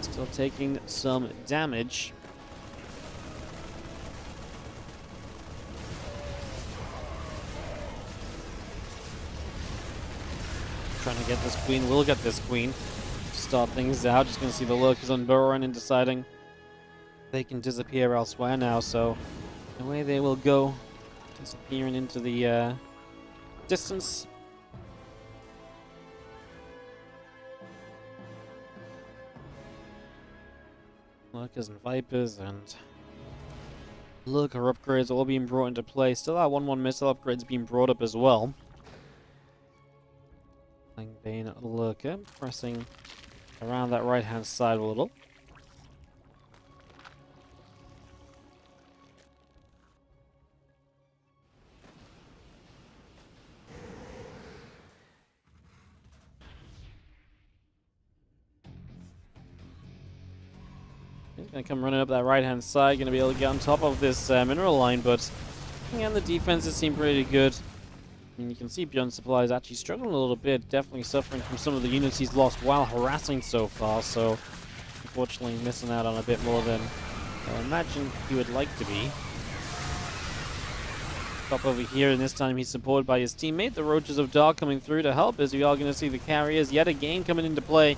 still taking some damage. Trying to get this Queen. We'll get this Queen. Start things out. Just going to see the Lurkers on burrowing and deciding they can disappear elsewhere now. So away they will go, disappearing into the distance. Lurkers and Vipers and Lurker upgrades all being brought into play. Still our 1-1 missile upgrades being brought up as well. Bane Lurker pressing around that right-hand side a little. He's going to come running up that right-hand side, going to be able to get on top of this mineral line, but again, the defenses seem pretty good. And you can see ByuN Supply is actually struggling a little bit, definitely suffering from some of the units he's lost while harassing so far, so unfortunately missing out on a bit more than I imagine he would like to be. Top over here, and this time he's supported by his teammate. The Roaches of Dark coming through to help, as we are going to see the carriers yet again coming into play.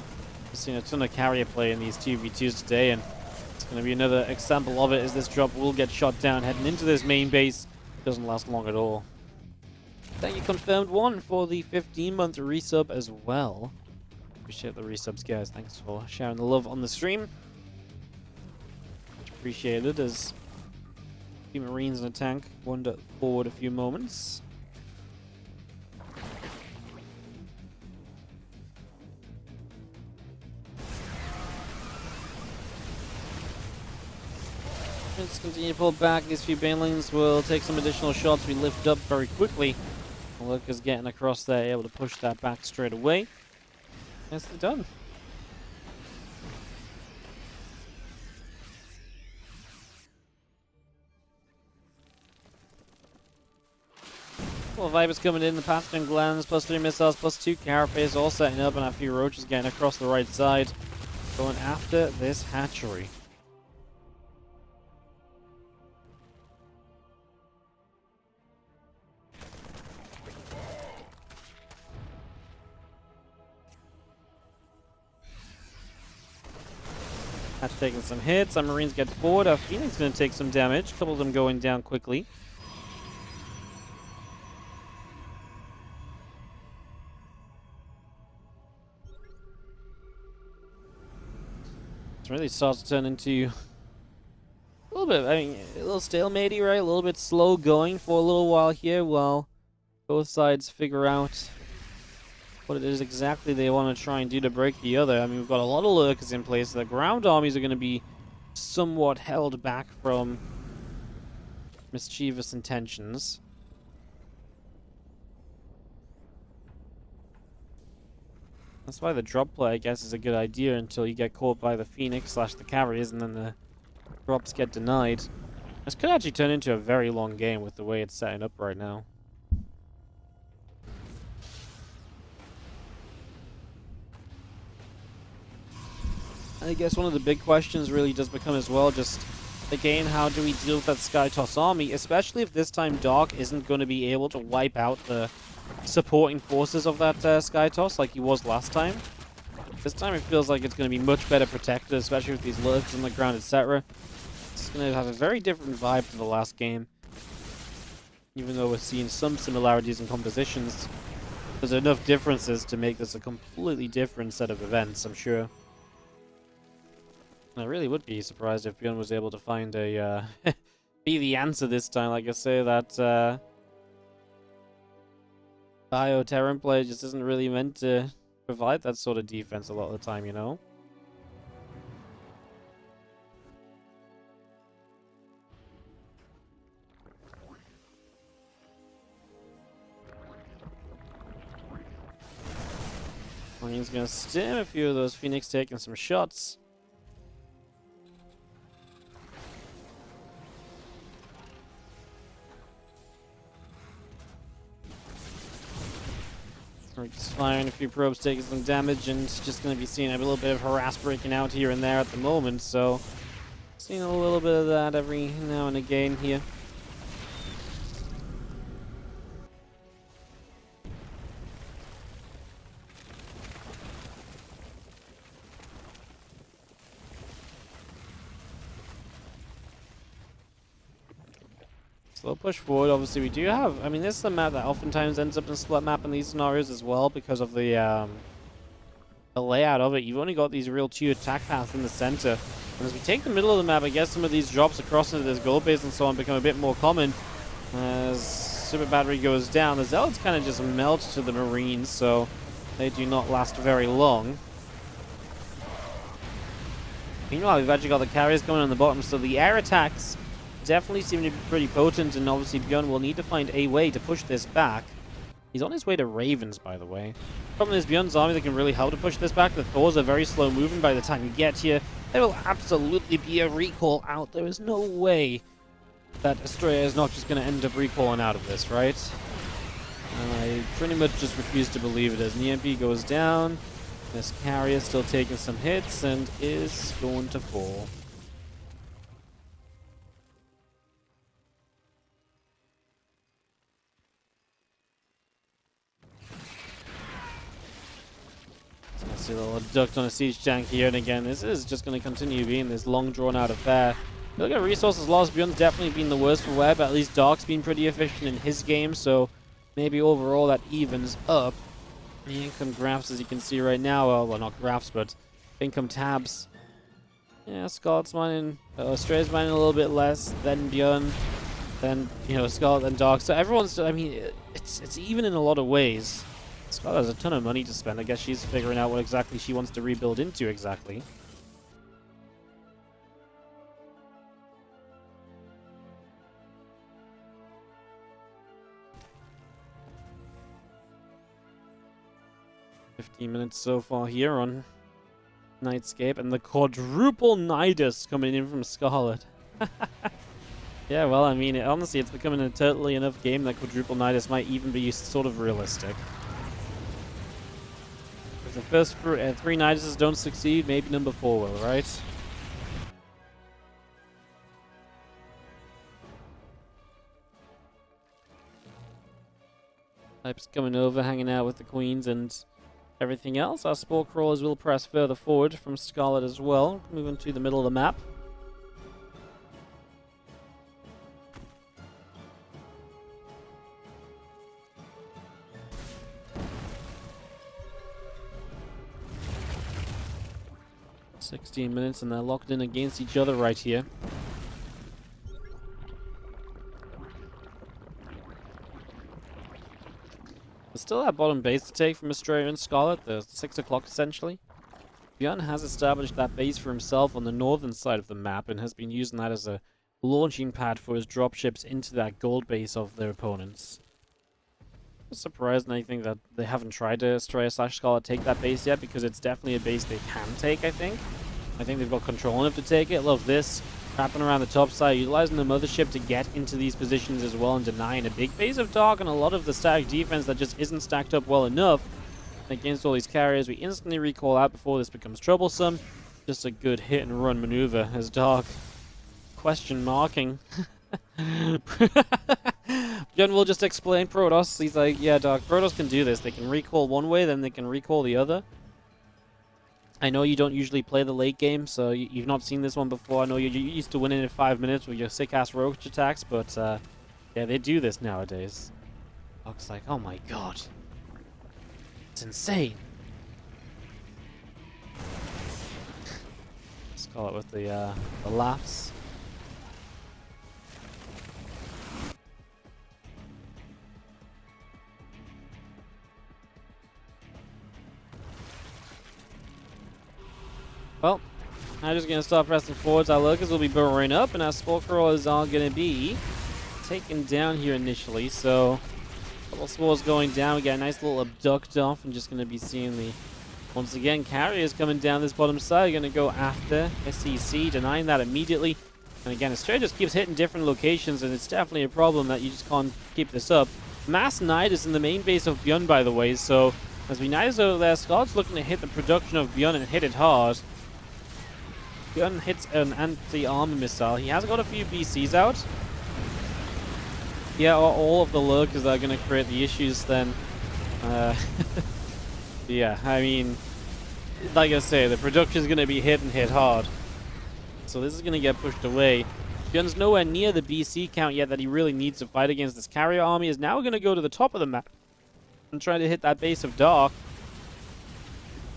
We've seen a ton of carrier play in these 2v2s today, and it's going to be another example of it, as this drop will get shot down heading into this main base. It doesn't last long at all. Thank you, Confirmed One, for the 15-month resub as well. Appreciate the resubs, guys. Thanks for sharing the love on the stream. Much appreciated, as a few Marines and a tank wander forward a few moments. Let's continue to pull back. These few banelings will take some additional shots. We lift up very quickly. Lurker's getting across there, able to push that back straight away. Nicely done. Well, Vipers coming in, the Pathogen Glands, +3 missiles, +2 Carapace, all setting up, and a few Roaches getting across the right side. Going after this hatchery. Hatch taking some hits, our Marines get forward, our Phoenix going to take some damage, a couple of them going down quickly. It really starts to turn into a little bit, I mean, a little stalematey, right? A little bit slow going for a little while here while both sides figure out what it is exactly they want to try and do to break the other. I mean, we've got a lot of lurkers in place. The ground armies are going to be somewhat held back from mischievous intentions. That's why the drop play, I guess, is a good idea until you get caught by the Phoenix / the carriers, and then the drops get denied. This could actually turn into a very long game with the way it's setting up right now. I guess one of the big questions really does become as well, just again, how do we deal with that Skytoss army, especially if this time Dark isn't going to be able to wipe out the supporting forces of that Skytoss like he was last time. This time it feels like it's going to be much better protected, especially with these lurks on the ground, etc. It's going to have a very different vibe to the last game. Even though we're seeing some similarities in compositions, there's enough differences to make this a completely different set of events, I'm sure. I really would be surprised if ByuN was able to find a be the answer this time. Like I say, that Bio-Terran play just isn't really meant to provide that sort of defense a lot of the time, you know? Marine's gonna stim a few of those Phoenix taking some shots. We're just firing a few probes, taking some damage, and just going to be seeing a little bit of harass breaking out here and there at the moment, so seeing a little bit of that every now and again here. Slow push forward. Obviously, we do have... I mean, this is a map that oftentimes ends up in split map in these scenarios as well because of the the layout of it. You've only got these real two attack paths in the center. And as we take the middle of the map, I guess some of these drops across into this gold base and so on become a bit more common. As Super Battery goes down, the Zealots kind of just melt to the Marines, so they do not last very long. Meanwhile, we've actually got the carriers going on the bottom, so the air attacks definitely seem to be pretty potent, and obviously ByuN will need to find a way to push this back. He's on his way to Ravens, by the way. Problem is, ByuN's army that can really help to push this back. The Thors are very slow moving by the time you get here. There will absolutely be a recall out. There is no way that Astrea is not just going to end up recalling out of this, right? And I pretty much just refuse to believe it as the EMP goes down. This carrier still taking some hits and is going to fall. I see a little ducked on a siege tank here, and again, this is just going to continue being this long drawn-out affair. Look at resources lost. ByuN's definitely been the worst for wear, but at least Dark's been pretty efficient in his game, so maybe overall that evens up. The income graphs, as you can see right now, well, not graphs, but income tabs. Yeah, Scarlett's mining, Astrea's mining a little bit less, then ByuN, then, you know, Scarlett and Dark. So everyone's, I mean, it's even in a lot of ways. Scarlett has a ton of money to spend. I guess she's figuring out what exactly she wants to rebuild into exactly. Minutes so far here on Nightscape, and the quadruple Nidus coming in from Scarlett. Yeah, well, I mean, honestly, it's becoming a totally enough game that quadruple Nidus might even be sort of realistic. If the first three Niduses don't succeed, maybe number 4 will, right? Types coming over, hanging out with the queens and everything else. Our Spore Crawlers will press further forward from Scarlett as well, moving to the middle of the map. $16 minutes and they're locked in against each other right here. There's still that bottom base to take from Astrea and Scarlett, the 6 o'clock essentially. ByuN has established that base for himself on the northern side of the map and has been using that as a launching pad for his dropships into that gold base of their opponents. I'm surprised, and I think that they haven't tried to Astrea/Scarlett take that base yet, because it's definitely a base they can take, I think. I think they've got control enough to take it. Love this. Wrapping around the top side, utilizing the mothership to get into these positions as well and denying a big base of Dark and a lot of the static defense that just isn't stacked up well enough against all these carriers. We instantly recall out before this becomes troublesome. Just a good hit and run maneuver as Dark question marking. ByuN will just explain Protoss. He's like, yeah, Dark, Protoss can do this. They can recall one way, then they can recall the other. I know you don't usually play the late game, so you've not seen this one before. I know you're used to winning in 5 minutes with your sick-ass roach attacks, but yeah, they do this nowadays. Dark's like, oh my god. It's insane. Scarlett with the laughs. Well, I'm just going to start pressing forwards. Our locals will be burrowing up, and our Spore Crawlers are going to be taken down here initially. So, a couple spores going down. We got a nice little abduct off, and just going to be seeing the, once again, carriers coming down this bottom side. Going to go after SEC, denying that immediately. And again, Astrea just keeps hitting different locations, and it's definitely a problem that you just can't keep this up. Mass Nidus in the main base of ByuN, by the way. So, as we Nidus over there, Scarlett's looking to hit the production of ByuN and hit it hard. ByuN hits an anti-armor missile. He has got a few BCs out. Yeah, all of the lurkers that are going to create the issues then. Yeah, I mean, like I say, the production is going to be hit and hit hard. So this is going to get pushed away. ByuN's nowhere near the BC count yet that he really needs to fight against. This carrier army is now going to go to the top of the map and try to hit that base of Dark.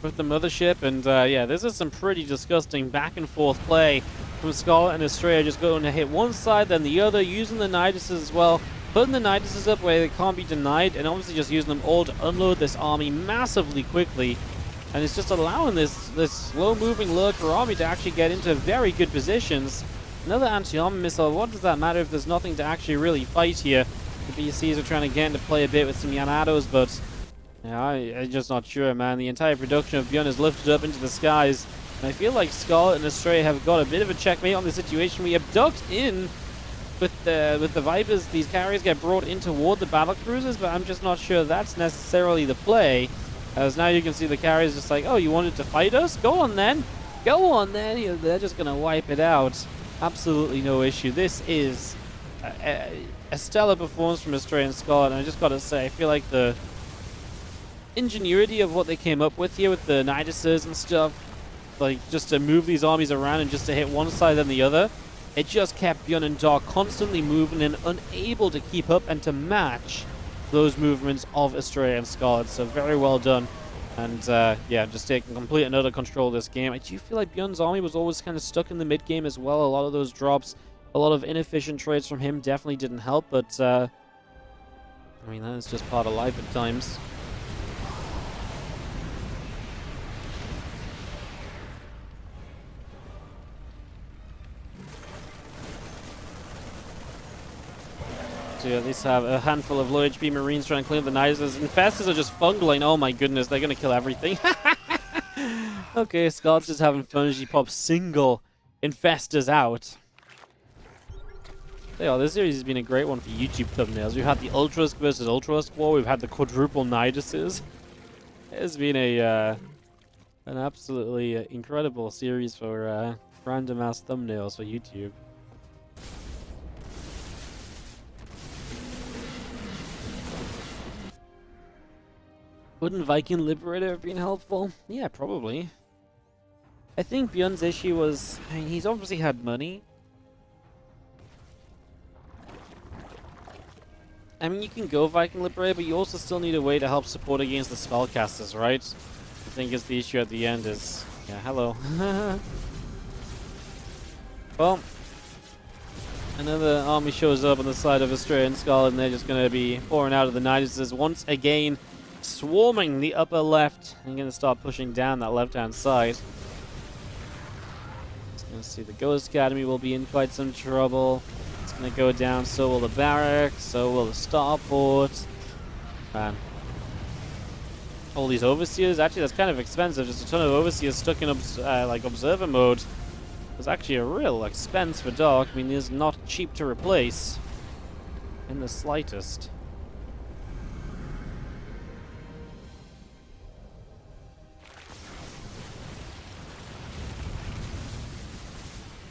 with the mothership. And yeah, this is some pretty disgusting back and forth play from Scarlett and Astrea, just going to hit one side then the other, using the Niduses as well, putting the Niduses up where they can't be denied, and obviously just using them all to unload this army massively quickly. And it's just allowing this slow-moving lurker army to actually get into very good positions. Another anti-armor missile. What does that matter if there's nothing to actually really fight here? The BCs are trying to get into play a bit with some Yanatos, but yeah, I'm just not sure, man. The entire production of ByuN is lifted up into the skies, and I feel like Scarlett and Astrea have got a bit of a checkmate on the situation. We abduct in with the Vipers. These carriers get brought in toward the battle cruisers, but I'm just not sure that's necessarily the play. As now you can see the carriers just like, oh, you wanted to fight us? Go on then. Go on then. They're just going to wipe it out. Absolutely no issue. This is a stellar performance from Astrea and Scarlett, and I just got to say, I feel like the ingenuity of what they came up with here with the Niduses and stuff, like just to move these armies around and just to hit one side then the other, it just kept ByuN and Dark constantly moving and unable to keep up and to match those movements of Astrea and Scarlett. So very well done. And yeah, just taking complete and utter control of this game. I do feel like ByuN's army was always kind of stuck in the mid game as well. A lot of those drops, a lot of inefficient trades from him definitely didn't help. But I mean, that is just part of life at times. So yeah, at least have a handful of low HP Marines trying to clean up the Niduses. Infestors are just fungling. Oh my goodness, they're going to kill everything. Okay, Scarlett's just having fun as she pops single Infestors out. Yeah, this series has been a great one for YouTube thumbnails. We've had the Ultrask versus Ultrask war. We've had the quadruple Niduses. It's been an absolutely incredible series for random ass thumbnails for YouTube. Wouldn't Viking Liberator have been helpful? Yeah, probably. I think ByuN's issue was, I mean, he's obviously had money. I mean, you can go Viking Liberator, but you also still need a way to help support against the spellcasters, right? I think it's the issue at the end is, yeah, hello. Well, another army shows up on the side of Astrea and Scarlett, and they're just going to be pouring out of the Niduses once again, swarming the upper left. I'm going to start pushing down that left-hand side. Just going to see the Ghost Academy will be in quite some trouble. It's going to go down, so will the barracks, so will the starport. Man. All these overseers, actually that's kind of expensive. Just a ton of overseers stuck in like observer mode. It's actually a real expense for Dark. I mean, it's not cheap to replace in the slightest.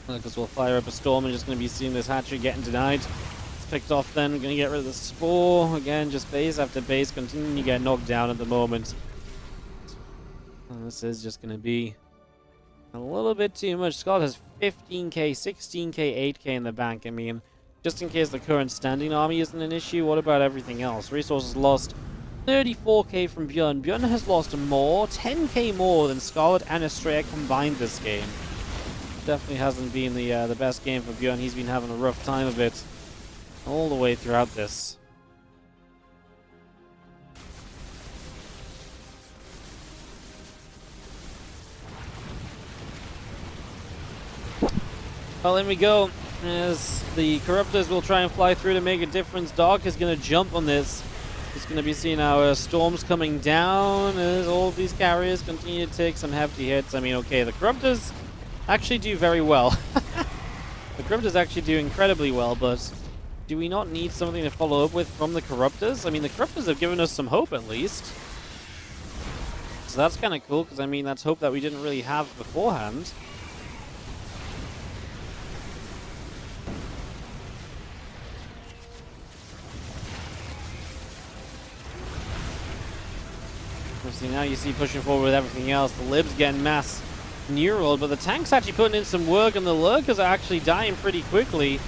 Because we'll fire up a storm and just going to be seeing this hatchery getting denied. It's picked off then. Going to get rid of the spore. Again, just base after base. Continuing to get knocked down at the moment. And this is just going to be a little bit too much. Scott has 15k, 16k, 8k in the bank. I mean, just in case the current standing army isn't an issue, what about everything else? Resources lost 34k from ByuN. ByuN has lost more, 10k more than Scarlett and Astrea combined this game. Definitely hasn't been the best game for ByuN. He's been having a rough time of it all the way throughout this. Well, in we go. As the Corruptors will try and fly through to make a difference. Dark is going to jump on this. It's going to be seeing our storms coming down as all these carriers continue to take some hefty hits. I mean, okay, the Corruptors actually do very well. The Corruptors actually do incredibly well, but do we not need something to follow up with from the Corruptors? I mean, the Corruptors have given us some hope at least. So that's kind of cool, because I mean, that's hope that we didn't really have beforehand. Obviously now you see pushing forward with everything else. The Libs getting mass neural, but the tank's actually putting in some work, and the lurkers are actually dying pretty quickly.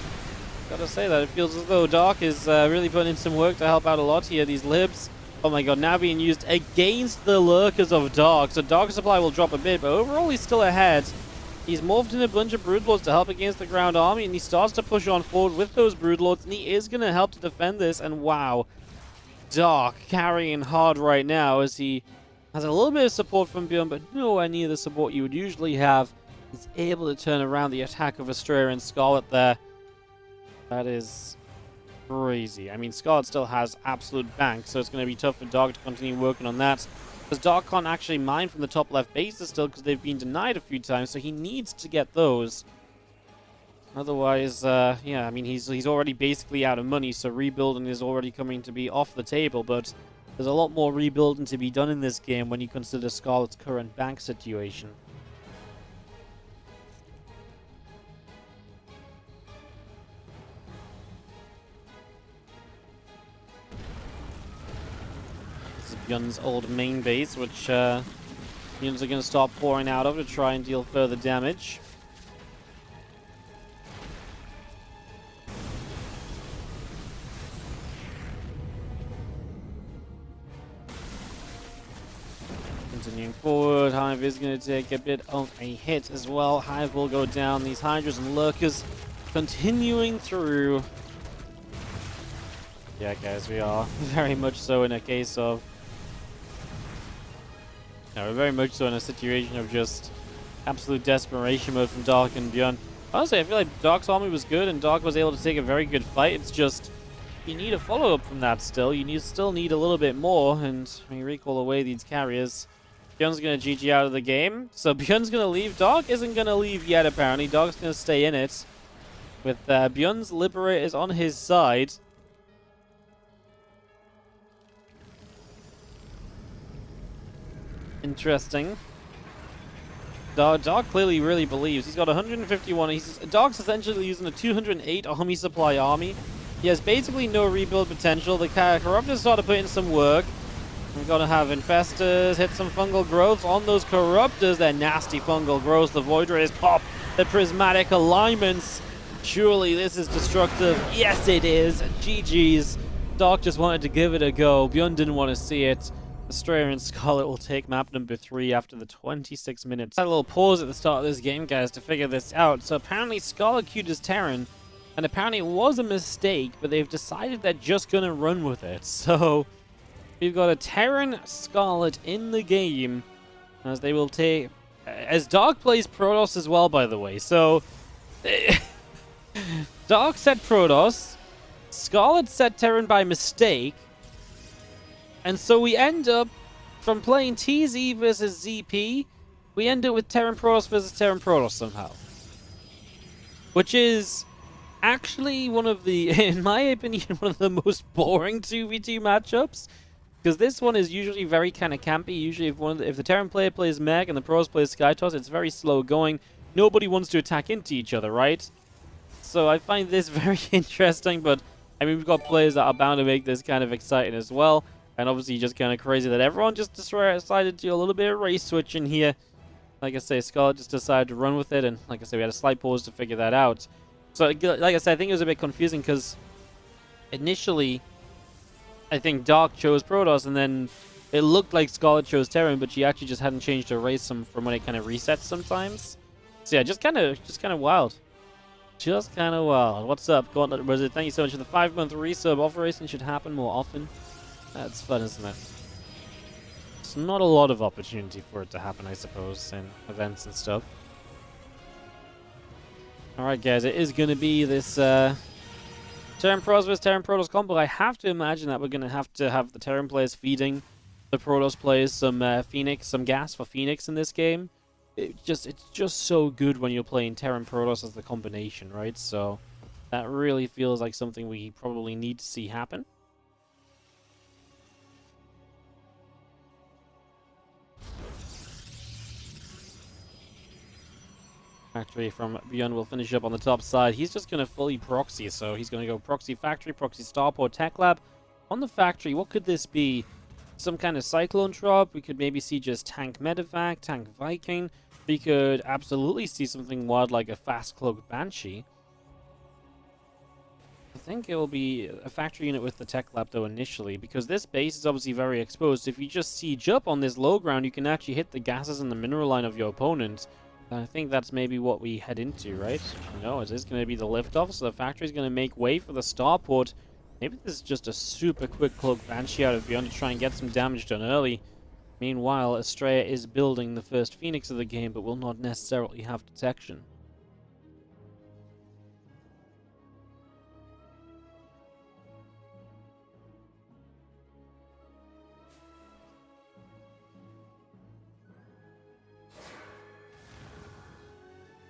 Gotta say that it feels as though Dark is really putting in some work to help out a lot here. These Libs Oh my god, now being used against the lurkers of Dark. So Dark supply will drop a bit, but overall he's still ahead. He's morphed in a bunch of Broodlords to help against the ground army, and he starts to push on forward with those Broodlords, and he is going to help to defend this. And wow, Dark carrying hard right now as he has a little bit of support from ByuN, but nowhere near the support you would usually have. He's able to turn around the attack of Astrea and Scarlett there. That is crazy. I mean, Scarlett still has absolute bank, so it's going to be tough for Dark to continue working on that. Because Dark can't actually mine from the top left bases still because they've been denied a few times, so he needs to get those. Otherwise, yeah, I mean, he's already basically out of money, so rebuilding is already coming to be off the table, but there's a lot more rebuilding to be done in this game when you consider Scarlett's current bank situation. ByuN's old main base, which units are going to start pouring out of to try and deal further damage. Continuing forward, Hive is going to take a bit of a hit as well. Hive will go down. These Hydras and Lurkers continuing through. Yeah, guys, we are very much so in a case of... we're very much so in a situation of just absolute desperation mode from Dark and ByuN. Honestly, I feel like Dark's army was good and Dark was able to take a very good fight. It's just, you need a follow-up from that still. You still need a little bit more, and when you recall away these carriers, ByuN's going to GG out of the game. So ByuN's going to leave. Dark isn't going to leave yet, apparently. Dark's going to stay in it with ByuN's Liberators on his side. Interesting. Dark clearly really believes. He's got 151. Dark's essentially using a 208 army supply army. He has basically no rebuild potential. The Corruptors start to put in some work. We're going to have Infestors hit some fungal growths on those Corruptors. They're nasty fungal growths. The Void Rays pop the prismatic alignments. Surely this is destructive. Yes, it is. GG's. Dark just wanted to give it a go. ByuN didn't want to see it. Astrea and Scarlett will take map number 3 after the 26 minutes. I had a little pause at the start of this game, guys, to figure this out. So apparently Scarlett queued as Terran, and apparently it was a mistake, but they've decided they're just going to run with it. So we've got a Terran Scarlett in the game, as they will take... As Dark plays Protoss as well, by the way. So Dark set Protoss, Scarlett set Terran by mistake, and so we end up, from playing TZ versus ZP, we end up with Terran Protoss versus Terran Protoss somehow. Which is actually one of the, in my opinion, one of the most boring 2v2 matchups. Because this one is usually very kind of campy. Usually if the Terran player plays Meg and the Protoss plays Skytoss, it's very slow going. Nobody wants to attack into each other, right? So I find this very interesting, but I mean, we've got players that are bound to make this kind of exciting as well. And obviously just kind of crazy that everyone just decided to do a little bit of race switching here. Like I say, Scarlett just decided to run with it, and like I say, we had a slight pause to figure that out. So, like I said, I think it was a bit confusing because initially, I think Dark chose Protoss, and then it looked like Scarlett chose Terran, but she actually just hadn't changed her race from when it kind of resets sometimes. So yeah, just kind of wild. Just kind of wild. What's up, Gauntlet Wizard? Thank you so much for the 5-month resub. Offer racing should happen more often. That's fun, isn't it? It's not a lot of opportunity for it to happen, I suppose, in events and stuff. Alright, guys, it is going to be this Terran Protoss versus Terran Protoss combo. I have to imagine that we're going to have the Terran players feeding the Protoss players some Phoenix, some gas for Phoenix in this game. It's just so good when you're playing Terran Protoss as the combination, right? So that really feels like something we probably need to see happen. Factory from ByuN will finish up on the top side. He's just going to fully proxy, so he's going to go proxy factory, proxy starport, tech lab. On the factory, what could this be? Some kind of cyclone drop? We could maybe see just tank medevac, tank Viking. We could absolutely see something wild like a fast cloak banshee. think it will be a factory unit with the tech lab though initially, because this base is obviously very exposed. If you just siege up on this low ground, you can actually hit the gases and the mineral line of your opponent. And I think that's maybe what we head into, right? No, it is going to be the liftoff, so the factory is going to make way for the starport. Maybe this is just a super quick cloak Banshee out of ByuN to try and get some damage done early. Meanwhile, Astrea is building the first Phoenix of the game, but will not necessarily have detection.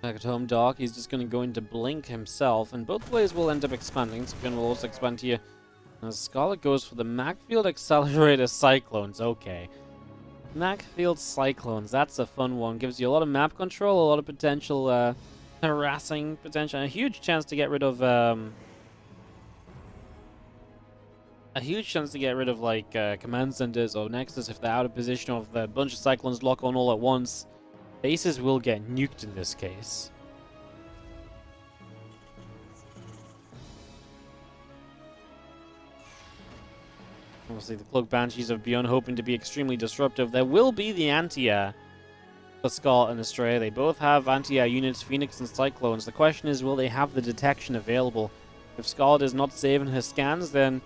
Back at home, Dark, he's just going to go into Blink himself, and both players will end up expanding. So ByuN will also expand here. As Scarlett goes for the Macfield Accelerator Cyclones. Okay. Macfield Cyclones, that's a fun one. Gives you a lot of map control, a lot of potential harassing potential, and a huge chance to get rid of like command centers or Nexus if they're out of position, or if a bunch of Cyclones lock on all at once. Bases will get nuked in this case. Obviously, the Cloak Banshees of ByuN hoping to be extremely disruptive. There will be the anti-air for Scarlett and Astrea. They both have anti-air units, Phoenix and Cyclones. The question is, will they have the detection available? If Scarlett is not saving her scans, then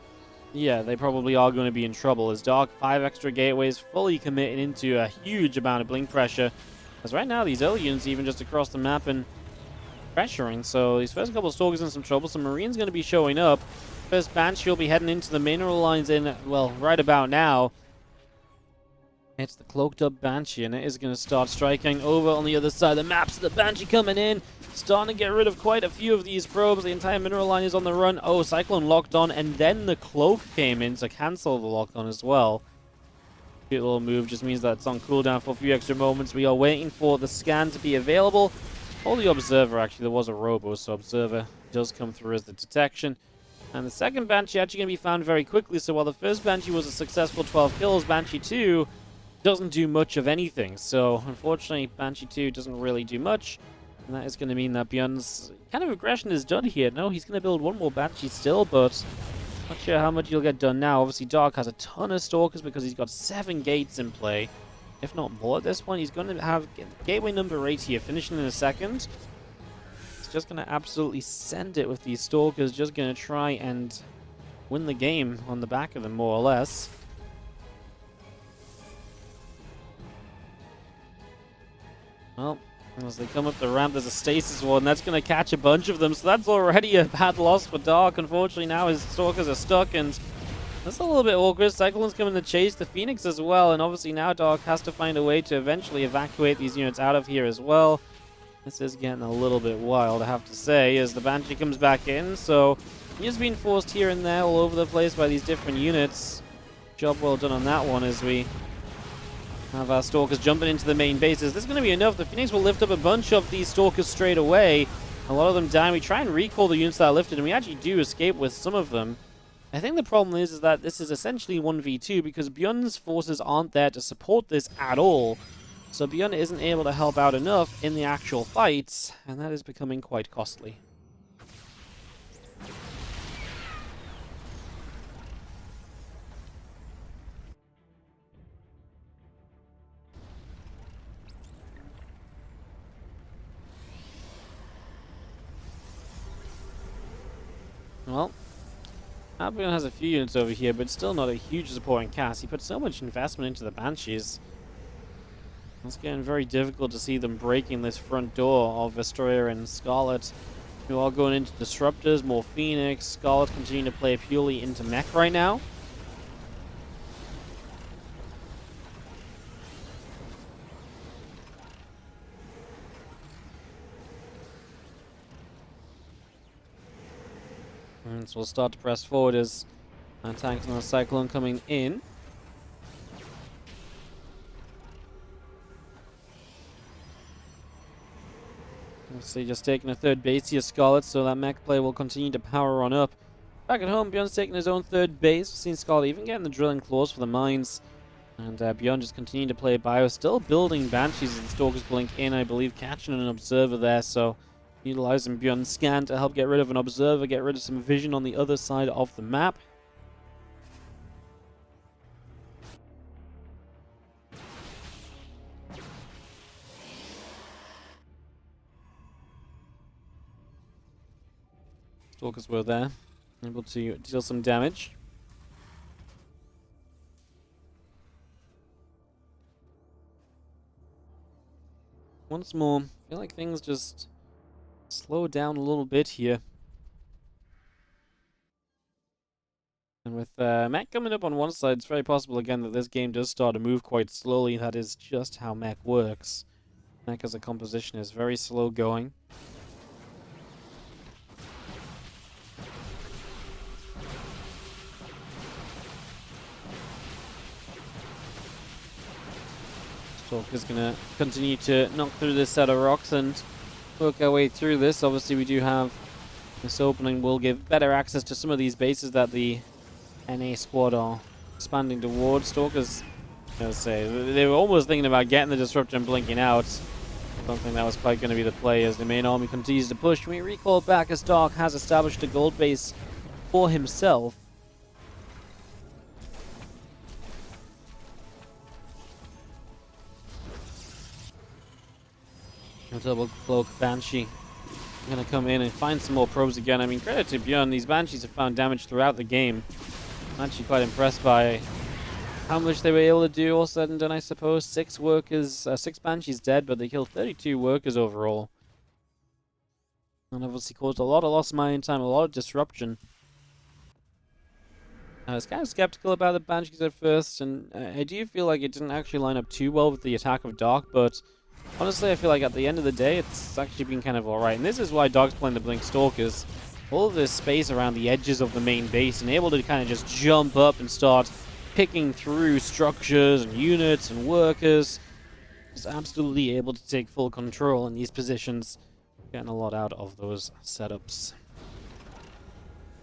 yeah, they probably are going to be in trouble. As Dark, 5 extra gateways, fully committed into a huge amount of blink pressure. As right now, these early units even just across the map and pressuring. So these first couple of Stalkers in some trouble. Some Marines going to be showing up. First Banshee will be heading into the mineral lines in, well, right about now. It's the cloaked up Banshee, and it is going to start striking over on the other side of the map. So the Banshee coming in, starting to get rid of quite a few of these probes. The entire mineral line is on the run. Oh, Cyclone locked on, and then the Cloak came in to cancel the lock on as well. Cute little move, just means that it's on cooldown for a few extra moments. We are waiting for the scan to be available. Or the Observer, actually. There was a Robo, so Observer does come through as the detection. And the second Banshee actually going to be found very quickly. So while the first Banshee was a successful 12 kills, Banshee 2 doesn't do much of anything. So unfortunately, Banshee 2 doesn't really do much. And that is going to mean that ByuN's kind of aggression is done here. No, he's going to build one more Banshee still, but not sure how much he'll get done now. Obviously, Dark has a ton of Stalkers because he's got 7 gates in play. If not more at this point, he's going to have gateway number 8 here, finishing in a second. Just going to absolutely send it with these Stalkers, just going to try and win the game on the back of them, more or less. Well, as they come up the ramp, there's a Stasis Ward, and that's going to catch a bunch of them, so that's already a bad loss for Dark. Unfortunately, now his Stalkers are stuck, and that's a little bit awkward. Cyclone's coming to chase the Phoenix as well, and obviously now Dark has to find a way to eventually evacuate these units out of here as well. This is getting a little bit wild, I have to say, as the Banshee comes back in. So he's being forced here and there all over the place by these different units. Job well done on that one as we have our Stalkers jumping into the main base. Is this going to be enough? The Phoenix will lift up a bunch of these Stalkers straight away. A lot of them die. We try and recall the units that are lifted, and we actually do escape with some of them. I think the problem is that this is essentially 1v2 because ByuN's forces aren't there to support this at all. So ByuN isn't able to help out enough in the actual fights, and that is becoming quite costly. Well, ByuN has a few units over here, but still not a huge supporting cast. He put so much investment into the Banshees. It's getting very difficult to see them breaking this front door of Astrea and Scarlett, who are going into Disruptors, more Phoenix. Scarlett continuing to play purely into mech right now. And so we'll start to press forward as attacks on the Cyclone coming in. Obviously just taking a third base here, Scarlett, so that mech play will continue to power on up. Back at home, ByuN's taking his own third base. We've seen Scarlett even getting the drilling claws for the mines. And ByuN just continuing to play Bio, still building Banshees as the Stalkers blink in, I believe, catching an Observer there, so Utilizing ByuN Scan to help get rid of an observer, get rid of some vision on the other side of the map. Stalkers were there, able to deal some damage. Once more, I feel like things just slow down a little bit here. And with mech coming up on one side, it's very possible again that this game does start to move quite slowly. That is just how mech works. Mech as a composition is very slow going. Stalker's gonna continue to knock through this set of rocks and work our way through this. Obviously, we do have this opening will give better access to some of these bases that the NA squad are expanding towards. Stalkers, they were almost thinking about getting the disruptor and blinking out. I don't think that was quite going to be the play as the main army continues to push. We recall back as Dark has established a gold base for himself. A double cloak Banshee. I'm going to come in and find some more probes again. I mean, credit to ByuN, these Banshees have found damage throughout the game. I'm actually quite impressed by how much they were able to do, all said and done, I suppose. 6 Banshees dead, but they killed 32 workers overall. And obviously caused a lot of lost mining time, a lot of disruption. I was kind of skeptical about the Banshees at first, and I do feel like it didn't actually line up too well with the attack of Dark, but honestly, I feel like at the end of the day, it's actually been kind of alright. And this is why Dark's playing the Blink Stalkers. All of this space around the edges of the main base and able to kind of just jump up and start picking through structures and units and workers. Just absolutely able to take full control in these positions. Getting a lot out of those setups.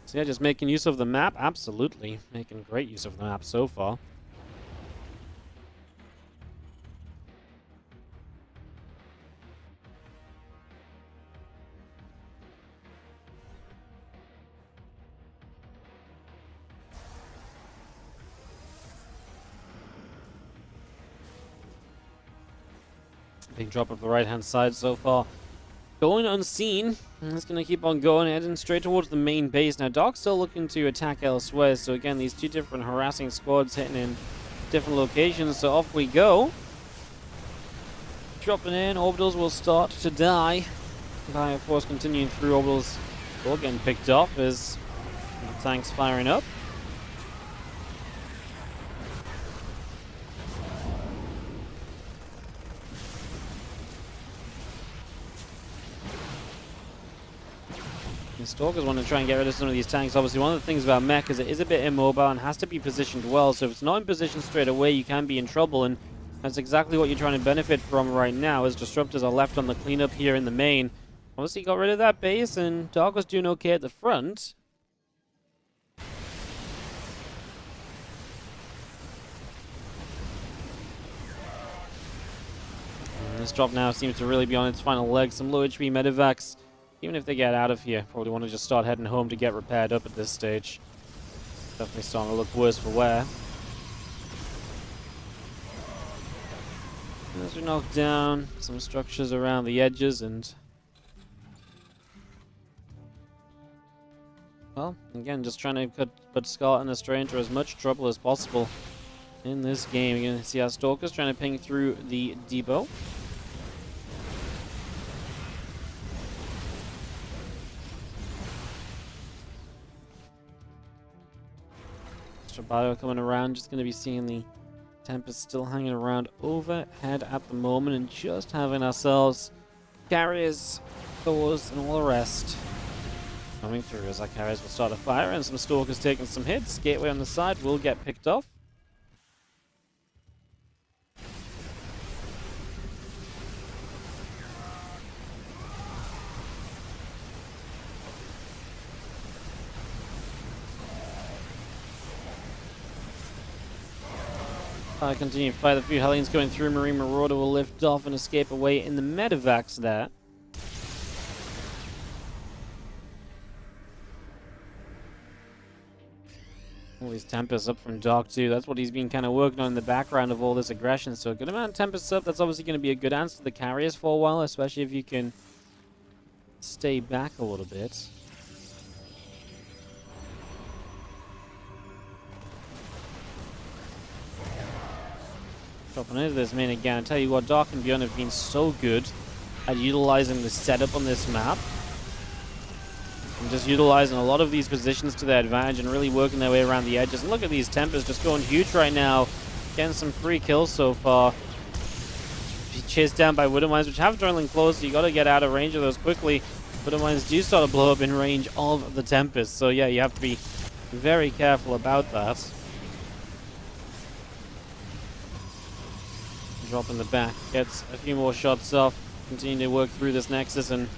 So yeah, just making use of the map. Absolutely. Making great use of the map so far. Big drop up the right-hand side so far. Going unseen. And it's going to keep on going, heading straight towards the main base. Now, Dark's still looking to attack elsewhere. So again, these 2 different harassing squads hitting in different locations. So off we go. Dropping in. Orbitals will start to die. Fire force continuing through. Orbitals all getting picked off as the tank's firing up. The Stalkers want to try and get rid of some of these tanks. Obviously, one of the things about mech is it is a bit immobile and has to be positioned well. So if it's not in position straight away, you can be in trouble. And that's exactly what you're trying to benefit from right now, as disruptors are left on the cleanup here in the main. Obviously, got rid of that base, and Dark was doing okay at the front. And this drop now seems to really be on its final leg. Some low HP medevacs. Even if they get out of here, probably want to just start heading home to get repaired up at this stage. Definitely starting to look worse for wear. As we knock down some structures around the edges and... well, again, just trying to put Scarlett and Astrea into as much trouble as possible in this game. You're going to see our Stalkers trying to ping through the depot. Bio coming around, just going to be seeing the Tempest still hanging around overhead at the moment, and just having ourselves carriers, Thors, and all the rest coming through as our carriers will start a fire, and some Stalkers taking some hits. Gateway on the side will get picked off. Continue to fight. The few Hellions going through. Marine Marauder will lift off and escape away in the medevacs there. All these Tempests up from Dark too. That's what he's been kind of working on in the background of all this aggression. So a good amount of Tempests up. That's obviously going to be a good answer to the carriers for a while, especially if you can stay back a little bit. Dropping into this main again. I tell you what, Dark and ByuN have been so good at utilizing the setup on this map. And just utilizing a lot of these positions to their advantage and really working their way around the edges. And look at these Tempests just going huge right now. Getting some free kills so far. Chased down by Widow Mines, which have dwindling close, so you got to get out of range of those quickly. Widow Mines do start to blow up in range of the Tempest. So yeah, you have to be very careful about that. Drop in the back. Gets a few more shots off. Continue to work through this Nexus and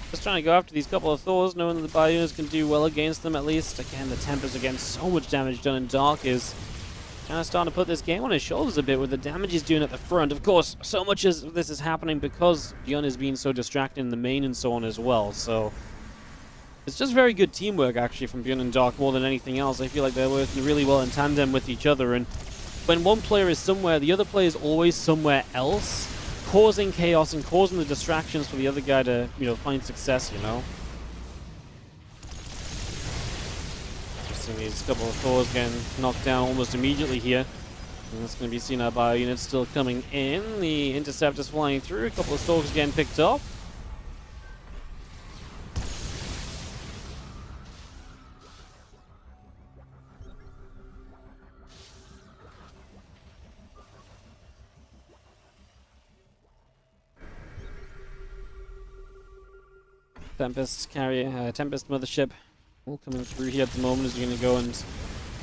just trying to go after these couple of Thors, knowing that the ByuNs can do well against them at least. Again, the Tempest are getting so much damage done, and Dark is kind of starting to put this game on his shoulders a bit with the damage he's doing at the front. Of course, so much of this is happening because ByuN is being so distracted in the main and so on as well. So it's just very good teamwork actually from ByuN and Dark more than anything else. I feel like they're working really well in tandem with each other, and when one player is somewhere, the other player is always somewhere else, causing chaos and causing the distractions for the other guy to, find success, Just seeing these couple of Thors getting knocked down almost immediately here. And that's going to be seen out by units still coming in. The Interceptor's flying through, a couple of Stalkers getting picked up. Tempest carrier, Tempest Mothership all coming through here at the moment as you're going to go and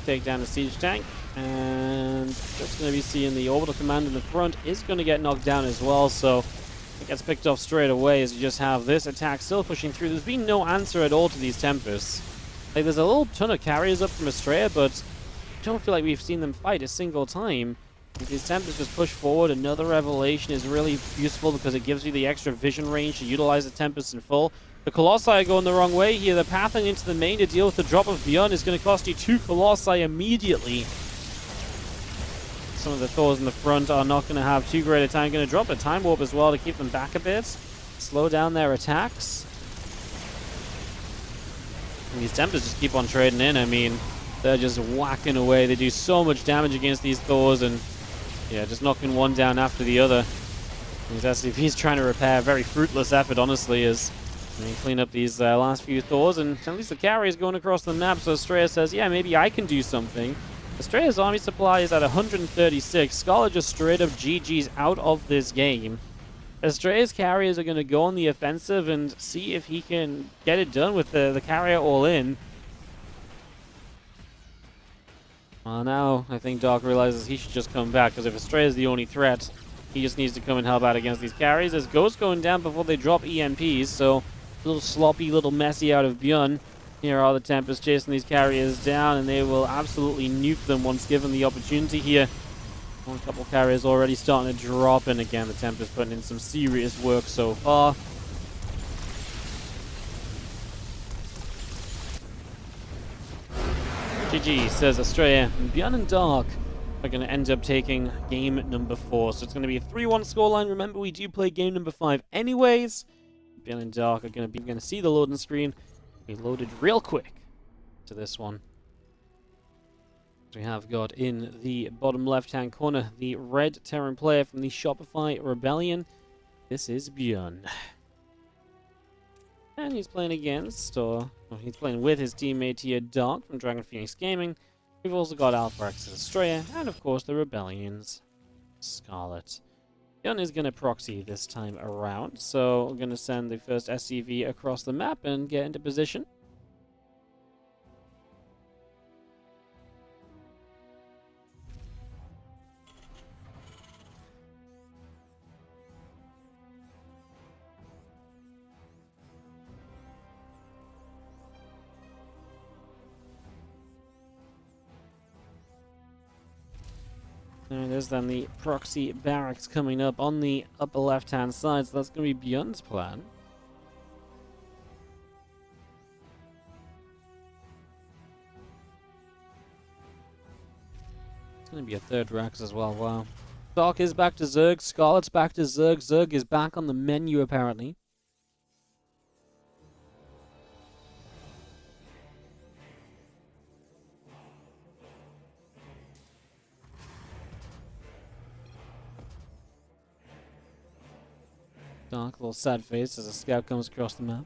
take down the siege tank. And just going to be seeing the orbital command in the front is going to get knocked down as well, so it gets picked off straight away as you just have this attack still pushing through. There's been no answer at all to these Tempests. Like, there's a little ton of carriers up from Astrea, but I don't feel like we've seen them fight a single time. If these Tempests just push forward, another Revelation is really useful because it gives you the extra vision range to utilize the Tempest in full. The Colossi are going the wrong way here. They're pathing into the main to deal with the drop of ByuN. Is going to cost you 2 Colossi immediately. Some of the Thors in the front are not going to have too great a time. Going to drop a Time Warp as well to keep them back a bit. Slow down their attacks. And these Tempests just keep on trading in. I mean, they're just whacking away. They do so much damage against these Thors, and yeah, just knocking one down after the other. These SCVs trying to repair. Very fruitless effort, honestly, as they clean up these last few Thors, and at least the carry is going across the map, so Astrea says, yeah, maybe I can do something. Astrea's army supply is at 136. Scarlett just straight up GG's out of this game. Astrea's carriers are going to go on the offensive and see if he can get it done with the carrier all in. Well, now I think Dark realizes he should just come back, because if Astrea is the only threat, he just needs to come and help out against these carries. There's Ghosts going down before they drop EMPs, so a little sloppy, little messy out of ByuN. Here are the Tempests chasing these carriers down, and they will absolutely nuke them once given the opportunity here. A couple carriers already starting to drop, and again, the Tempest putting in some serious work so far. GG, says Astrea. ByuN and Dark are going to end up taking game number 4. So it's going to be a 3-1 scoreline. Remember, we do play game number 5 anyways. ByuN and Dark are going to see the loading screen be loaded real quick to this one. We have got in the bottom left-hand corner the red Terran player from the Shopify Rebellion. This is ByuN. And he's playing against, or he's playing with his teammate here, Dark from Dragon Phoenix Gaming. We've also got Alpha X Astrea, and of course the Rebellions, Scarlett. ByuN is going to proxy this time around, so we're going to send the first SCV across the map and get into position. And there's then the proxy barracks coming up on the upper left-hand side, so that's going to be ByuN's plan. Gonna be a third Rex as well, wow. Dark is back to Zerg, Scarlett's back to Zerg, Zerg is back on the menu apparently. Dark, a little sad face as a scout comes across the map.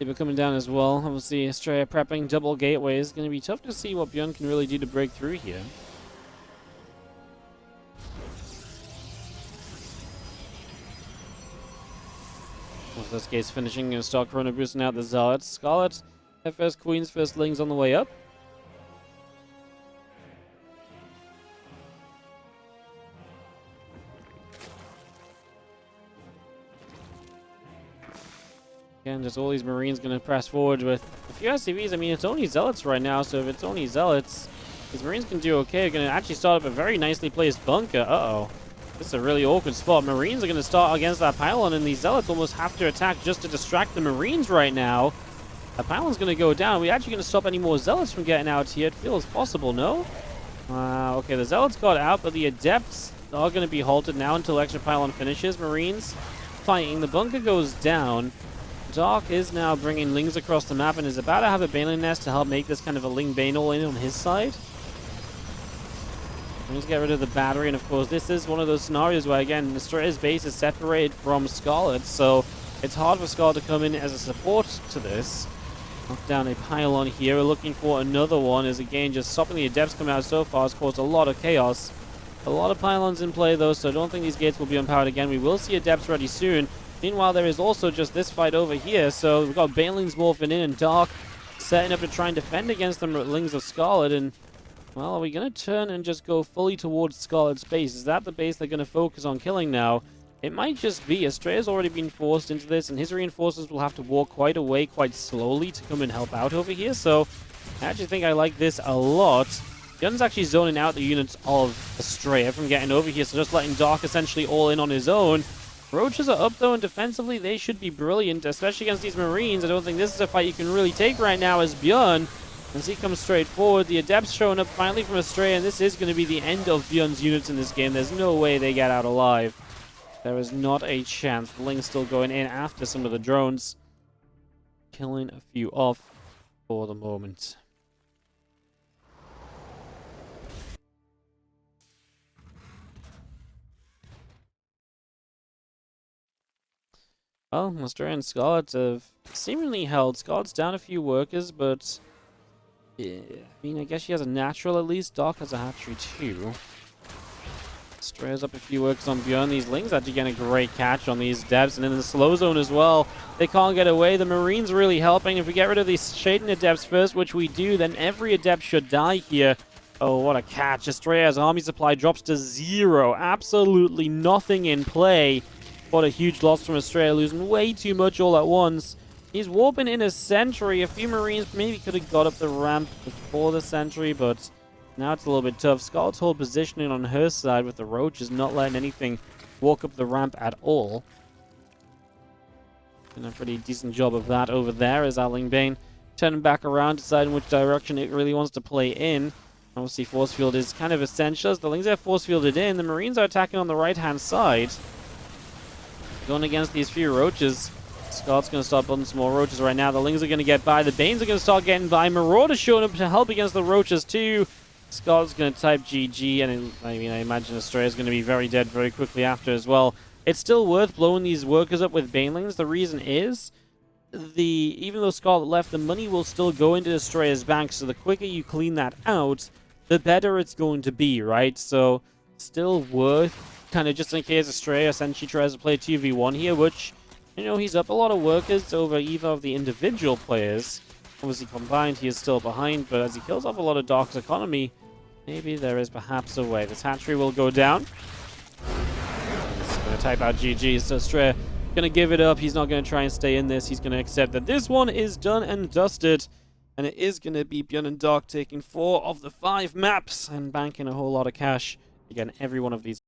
They're coming down as well. Obviously, Astrea prepping double gateways. Going to be tough to see what ByuN can really do to break through here. With this gate's finishing, going to start Chrono boosting out the Zealots. Scarlett, their first Queens, first Lings on the way up. Again, just all these Marines going to press forward with a few SCVs. I mean, it's only Zealots right now, so if it's only Zealots, these Marines can do okay. They're going to actually start up a very nicely placed bunker. Uh-oh. This is a really awkward spot. Marines are going to start against that pylon, and these Zealots almost have to attack just to distract the Marines right now. That pylon's going to go down. Are we actually going to stop any more Zealots from getting out here? It feels possible, no? Okay, the Zealots got out, but the Adepts are going to be halted now until extra pylon finishes. Marines fighting. The bunker goes down. Dark is now bringing Lings across the map and is about to have a Baneling nest to help make this kind of a Ling Bane all in on his side. Let's get rid of the battery, and of course this is one of those scenarios where, again, Astrea's base is separated from Scarlett, so it's hard for Scarlett to come in as a support to this. Knock down a pylon here. We're looking for another one, as again, just stopping the Adepts coming out so far has caused a lot of chaos. A lot of pylons in play though, so I don't think these gates will be unpowered again. We will see Adepts ready soon. Meanwhile, there is also just this fight over here, so we've got Banelings morphing in and Dark setting up to try and defend against the Lings of Scarlett, and, well, are we going to turn and just go fully towards Scarlett's base? Is that the base they're going to focus on killing now? It might just be. Astrea's already been forced into this, and his reinforcements will have to walk quite a way, quite slowly, to come and help out over here, so I actually think I like this a lot. ByuN's actually zoning out the units of Astrea from getting over here, so just letting Dark essentially all in on his own. Roaches are up though, and defensively they should be brilliant, especially against these Marines. I don't think this is a fight you can really take right now as ByuN, as he comes straight forward. The Adepts showing up finally from Astrea, and this is going to be the end of ByuN's units in this game. There's no way they get out alive. There is not a chance. The Ling's still going in after some of the drones, killing a few off for the moment. Well, Astrea and Scarlett have seemingly held. Scarlett's down a few workers, but yeah, I mean, I guess she has a natural at least. Dark has a hatchery too. Astrea's up a few workers on ByuN. These Lings actually getting a great catch on these Devs, and in the slow zone as well. They can't get away. The Marines really helping. If we get rid of these Shading Adepts first, which we do, then every Adept should die here. Oh, what a catch. Astrea's army supply drops to 0. Absolutely nothing in play. What a huge loss from Astrea, losing way too much all at once. He's warping in a sentry. A few Marines maybe could have got up the ramp before the sentry, but now it's a little bit tough. Scarlett's whole positioning on her side with the Roaches not letting anything walk up the ramp at all. Doing a pretty decent job of that over there as Ling Bane turning back around, deciding which direction it really wants to play in. Obviously, force field is kind of essential. As the Lings are force fielded in, the Marines are attacking on the right-hand side. Going against these few Roaches. Scott's going to start building some more Roaches right now. The Lings are going to get by. The Banes are going to start getting by. Marauder's showing up to help against the Roaches too. Scott's going to type GG, and I imagine Astrea is going to be very dead very quickly after as well. It's still worth blowing these workers up with Banelings. The reason is, even though Scarlett left, the money will still go into Astrea's bank, so the quicker you clean that out, the better it's going to be, right? So, still worth kind of just in case Astrea essentially tries to play 2v1 here, which, you know, he's up a lot of workers over either of the individual players. Obviously combined, he is still behind, but as he kills off a lot of Dark's economy, maybe there is perhaps a way. This hatchery will go down. He's going to type out GG, so Astrea going to give it up. He's not going to try and stay in this. He's going to accept that this one is done and dusted. And it is going to be ByuN and Dark taking 4 of the 5 maps and banking a whole lot of cash. Again, every one of these